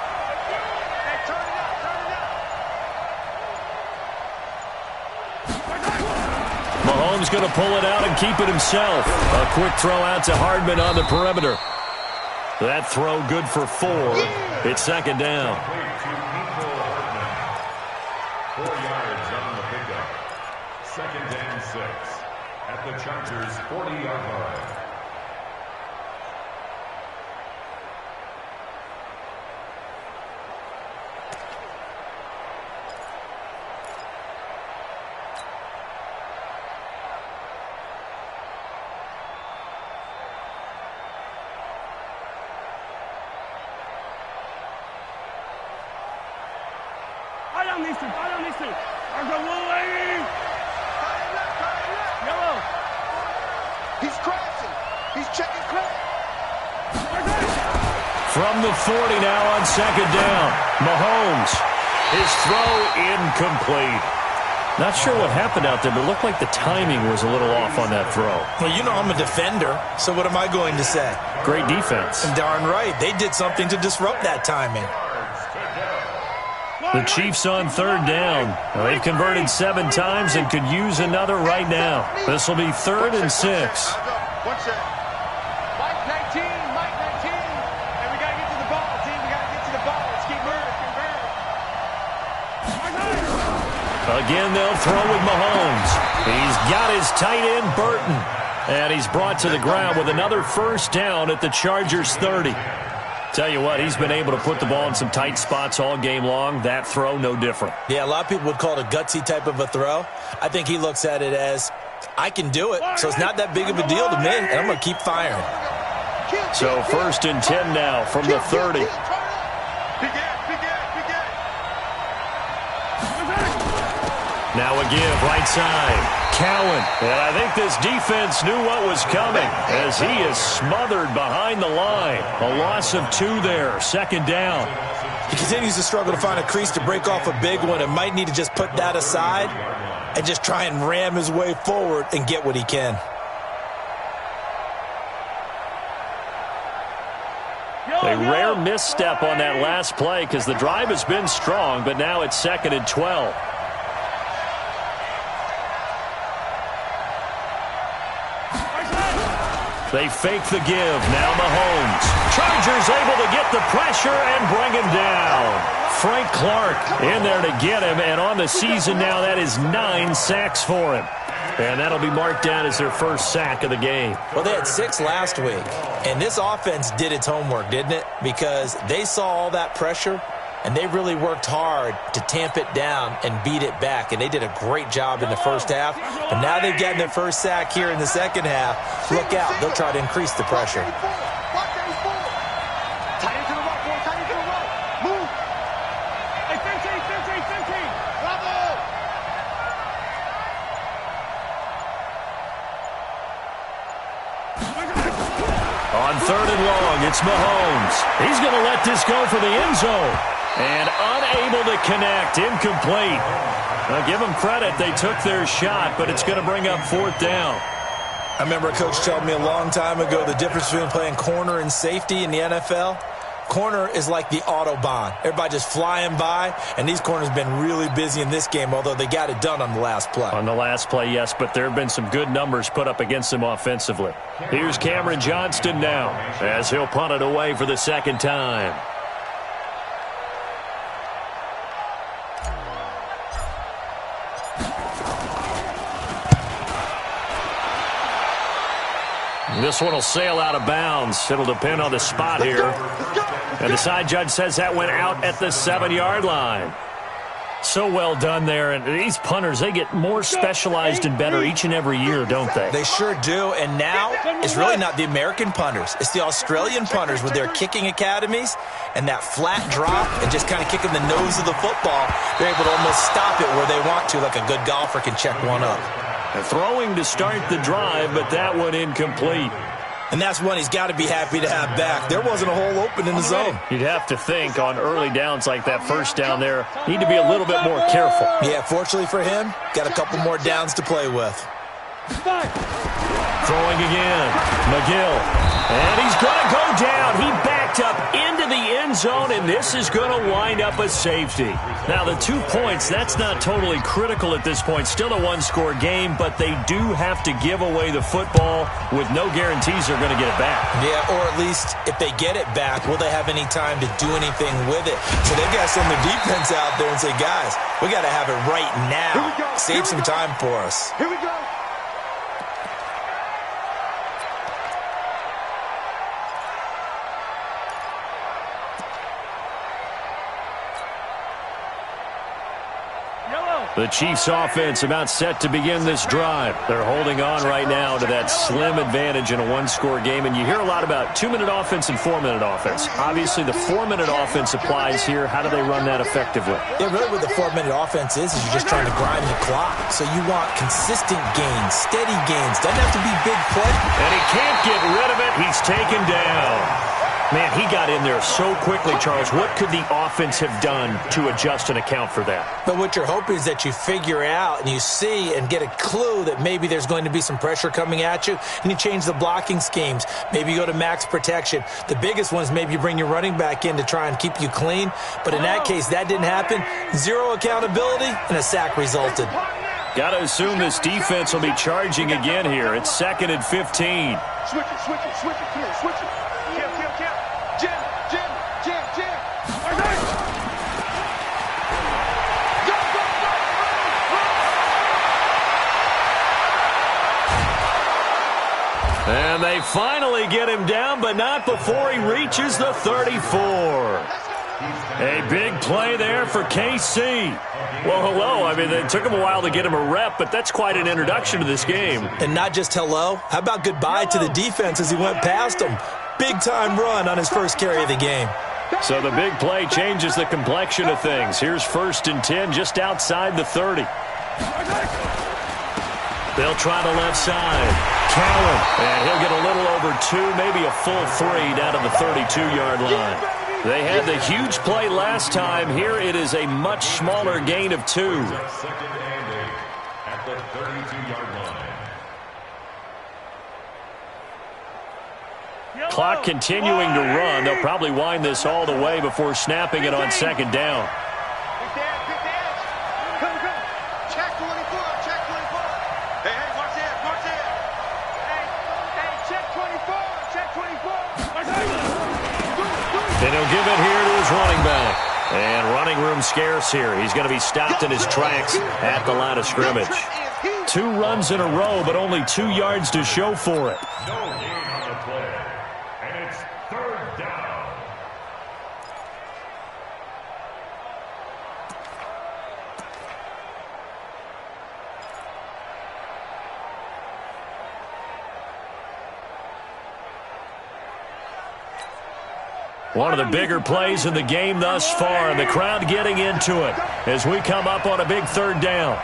A: Mahomes going to pull it out and keep it himself. A quick throw out to Hardman on the perimeter. That throw good for 4. It's 2nd down.
D: 4 yards on the pickup. 2nd and 6 at the Chargers' 40-yard line.
B: He's crossing. He's checking crack.
A: From the 40 now on 2nd down. Mahomes. His throw incomplete. Not sure what happened out there, but it looked like the timing was a little off on that throw.
C: Well, you know I'm a defender, so what am I going to say?
A: Great defense.
C: And darn right. They did something to disrupt that timing.
A: The Chiefs on third down. Now, they've converted 7 times and could use another right now. This will be 3rd and 6.
B: One check. Mike 19, Mike 19. And we got to get to the ball, team. We got to get to the ball. Let's keep moving.
A: Again, they'll throw with Mahomes. He's got his tight end, Burton. And he's brought to the ground with another first down at the Chargers 30. Tell you what, he's been able to put the ball in some tight spots all game long. That throw, no different.
C: Yeah, a lot of people would call it a gutsy type of a throw. I think he looks at it as, I can do it, so it's not that big of a deal to me, and I'm going to keep firing.
A: So 1st and 10 now from the 30. Now again, right side. Cowan. And I think this defense knew what was coming as he is smothered behind the line. A loss of 2 there. 2nd down.
C: He continues to struggle to find a crease to break off a big one and might need to just put that aside and just try and ram his way forward and get what he can.
A: A rare misstep on that last play because the drive has been strong, but now it's 2nd and 12. They fake the give. Now Mahomes. Chargers able to get the pressure and bring him down. Frank Clark in there to get him, and on the season now, that is 9 sacks for him. And that'll be marked down as their first sack of the game.
C: Well, they had 6 last week, and this offense did its homework, didn't it? Because they saw all that pressure, and they really worked hard to tamp it down and beat it back. And they did a great job in the first half. But now they've gotten their first sack here in the second half. Look out. They'll try to increase the pressure.
A: On 3rd and long, it's Mahomes. He's going to let this go for the end zone. And unable to connect, incomplete. Now, give them credit, they took their shot, but it's going to bring up 4th down.
C: I remember a coach told me a long time ago the difference between playing corner and safety in the NFL. Corner is like the Autobahn. Everybody just flying by, and these corners have been really busy in this game, although they got it done on the last play.
A: On the last play, yes, but there have been some good numbers put up against them offensively. Here's Cameron Johnston now as he'll punt it away for the 2nd time. This one will sail out of bounds. It'll depend on the spot here. And the side judge says that went out at the 7-yard line. So well done there. And these punters, they get more specialized and better each and every year, don't they?
C: They sure do. And now it's really not the American punters. It's the Australian punters with their kicking academies and that flat drop and just kind of kicking the nose of the football. They're able to almost stop it where they want to, like a good golfer can check one up.
A: Throwing to start the drive, but that one incomplete.
C: And that's one he's got to be happy to have back. There wasn't a hole open in the zone.
A: You'd have to think on early downs like that first down there, need to be a little bit more careful.
C: Yeah, fortunately for him, got a couple more downs to play with.
A: Throwing again, McGill. And he's going to go down. He backed up into the end zone, and this is going to wind up a safety. Now, the 2 points, that's not totally critical at this point. Still a 1-score game, but they do have to give away the football with no guarantees they're going to get it back.
C: Yeah, or at least if they get it back, will they have any time to do anything with it? So they've got to send their defense out there and say, guys, we got to have it right now. Save some time for us.
B: Here we go.
A: The Chiefs offense about set to begin this drive. They're holding on right now to that slim advantage in a 1-score game. And you hear a lot about 2-minute offense and 4-minute offense. Obviously, the 4-minute offense applies here. How do they run that effectively?
C: Yeah, really what the 4-minute offense is you're just trying to grind the clock. So you want consistent gains, steady gains. Doesn't have to be big play.
A: And he can't get rid of it. He's taken down. Man, he got in there so quickly, Charles. What could the offense have done to adjust and account for that?
C: But what you're hoping is that you figure out and you see and get a clue that maybe there's going to be some pressure coming at you, and you change the blocking schemes. Maybe you go to max protection. The biggest one is maybe you bring your running back in to try and keep you clean. But in that case, that didn't happen. Zero accountability, and a sack resulted.
A: Got to assume this defense will be charging again here. It's 2nd and 15.
B: Switch it, switch it, switch it. Come on, switch it. Kill. Jam.
A: And they finally get him down, but not before he reaches the 34. A big play there for KC. Well, hello. I mean, it took him a while to get him a rep, but that's quite an introduction to this game.
C: And not just hello. How about goodbye to the defense as he went past him? Big-time run on his first carry of the game.
A: So the big play changes the complexion of things. Here's 1st and 10 just outside the 30. They'll try the left side. Cowan, and he'll get a little over 2, maybe a full 3 down to the 32-yard line. They had the huge play last time. Here it is a much smaller gain of 2.
D: 2nd and 8 at the 32-yard line.
A: Clock continuing to run. They'll probably wind this all the way before snapping it on 2nd down.
B: Good dash. Come. Check 24. Hey, watch it. Hey, check 24.
A: And he'll give it here to his running back. And running room scarce here. He's going to be stopped in his tracks at the line of scrimmage. 2 runs in a row, but only 2 yards to show for it.
D: No gain on the play. And it's 3rd down.
A: One of the bigger plays in the game thus far, and the crowd getting into it as we come up on a big 3rd down.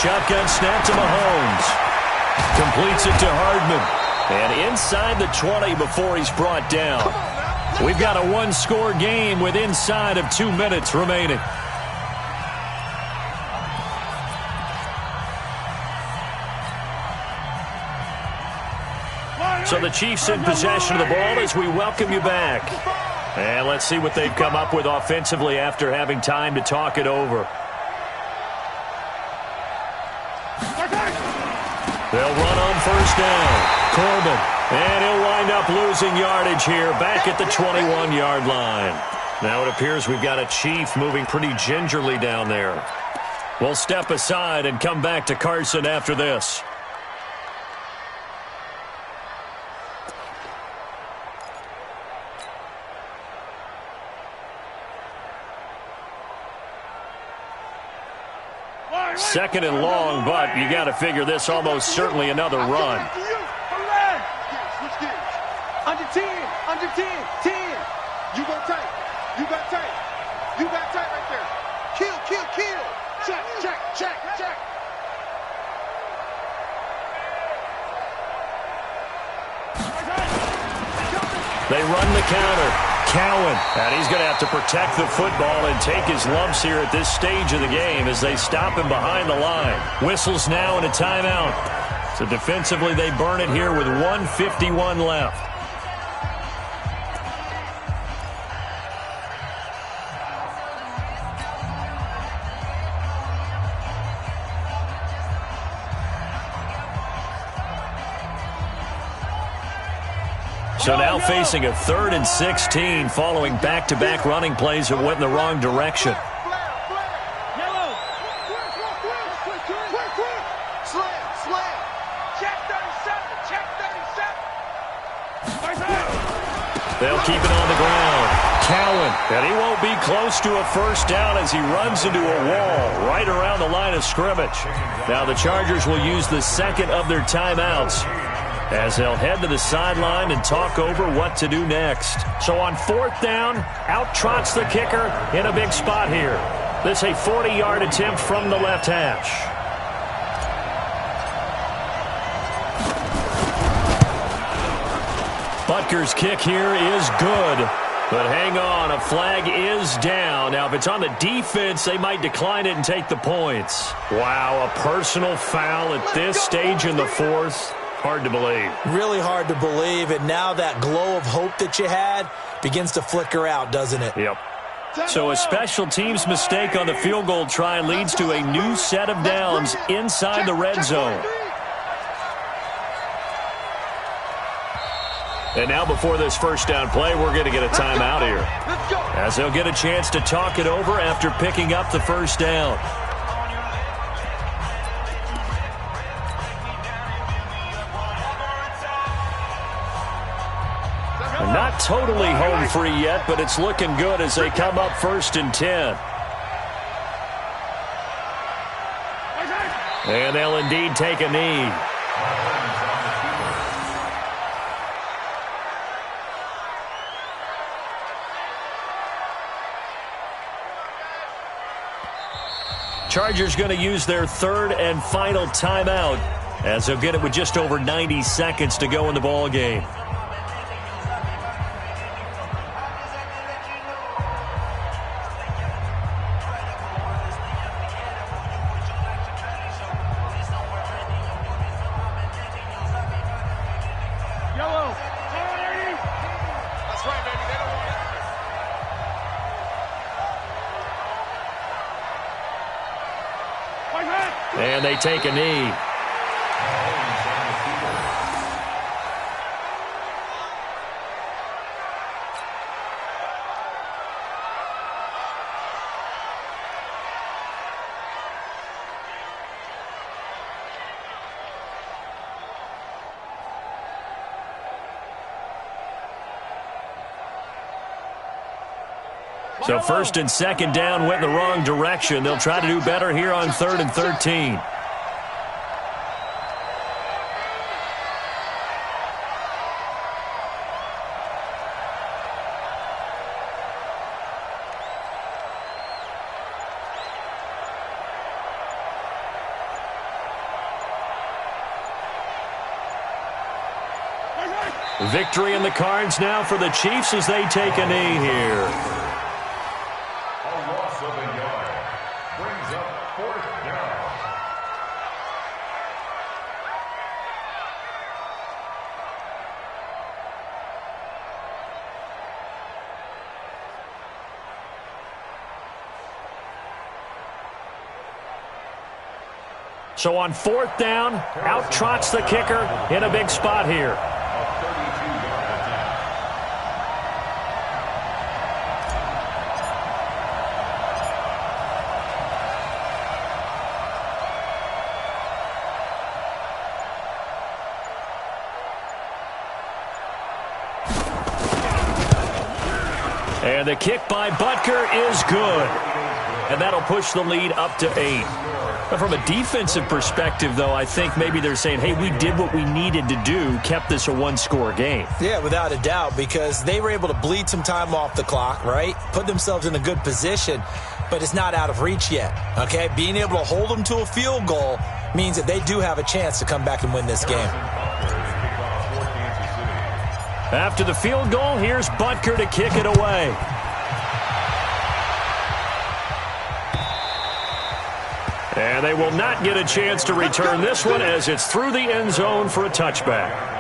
A: Shotgun snap to Mahomes. Completes it to Hardman. And inside the 20 before he's brought down. We've got a 1-score game with inside of 2 minutes remaining. So the Chiefs in possession of the ball as we welcome you back. And let's see what they've come up with offensively after having time to talk it over. They'll run on 1st down. Corbin. And he'll wind up losing yardage here back at the 21-yard line. Now it appears we've got a Chief moving pretty gingerly down there. We'll step aside and come back to Carson after this. Second and long, but you got to figure this almost certainly another run.
B: Switch gears. Under 10. 10. You go tight. You got tight right there. Kill. Check.
A: They run the counter. Cowan, and he's going to have to protect the football and take his lumps here at this stage of the game as they stop him behind the line. Whistles now and a timeout. So defensively, they burn it here with 1:51 left. So now facing a 3rd and 16 following back-to-back running plays that went in the wrong direction.
B: Slam. Check 37.
A: They'll keep it on the ground. Cowan, and he won't be close to a 1st down as he runs into a wall right around the line of scrimmage. Now the Chargers will use the 2nd of their timeouts as they'll head to the sideline and talk over what to do next. So on 4th down, out trots the kicker in a big spot here. This a 40-yard attempt from the left hash. Butker's kick here is good. But hang on, a flag is down. Now, if it's on the defense, they might decline it and take the points. Wow, a personal foul at this stage in the fourth. Hard to believe.
C: Really hard to believe, and now that glow of hope that you had begins to flicker out, doesn't it?
A: Yep. So a special teams mistake on the field goal try leads to a new set of downs inside the red zone. And now before this first down play, we're going to get a timeout here, as they'll get a chance to talk it over after picking up the first down. Not totally home free yet, but it's looking good as they come up 1st and 10. And they'll indeed take a knee. Chargers going to use their third and final timeout, as they'll get it with just over 90 seconds to go in the ball game. And they take a knee. So 1st and 2nd down went in the wrong direction. They'll try to do better here on 3rd and 13. Victory in the cards now for the Chiefs as they take a knee here. So on 4th down, out trots the kicker in a big spot here. And the kick by Butker is good. And that'll push the lead up to 8. But from a defensive perspective, though, I think maybe they're saying, hey, we did what we needed to do, kept this a one-score game.
C: Yeah, without a doubt, because they were able to bleed some time off the clock, right? Put themselves in a good position, but it's not out of reach yet, okay? Being able to hold them to a field goal means that they do have a chance to come back and win this game.
A: After the field goal, here's Butker to kick it away. And they will not get a chance to return this one as it's through the end zone for a touchback.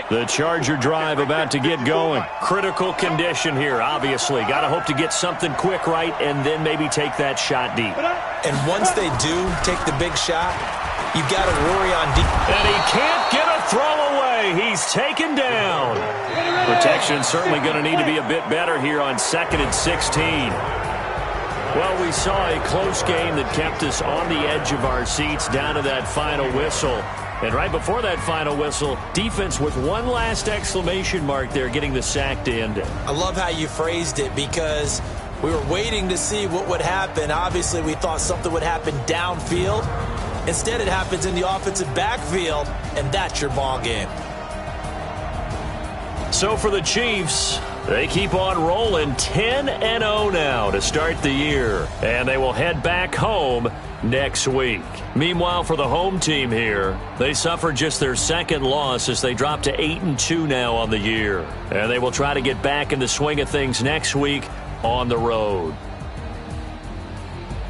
A: The Charger drive about to get going. Critical condition here, obviously. Got to hope to get something quick right and then maybe take that shot deep.
C: And once they do take the big shot, you've got to worry on deep.
A: And he can't get a throw away. He's taken down. Protection certainly going to need to be a bit better here on 2nd and 16. Well, we saw a close game that kept us on the edge of our seats down to that final whistle. And right before that final whistle, defense with one last exclamation mark there, getting the sack to end it.
C: I love how you phrased it, because we were waiting to see what would happen. Obviously, we thought something would happen downfield. Instead, it happens in the offensive backfield, and that's your ball game.
A: So for the Chiefs, they keep on rolling 10-0 now to start the year. And they will head back home next week. Meanwhile, for the home team here, they suffered just their second loss as they drop to 8-2 now on the year. And they will try to get back in the swing of things next week on the road.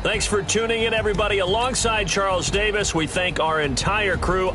A: Thanks for tuning in, everybody. Alongside Charles Davis, we thank our entire crew.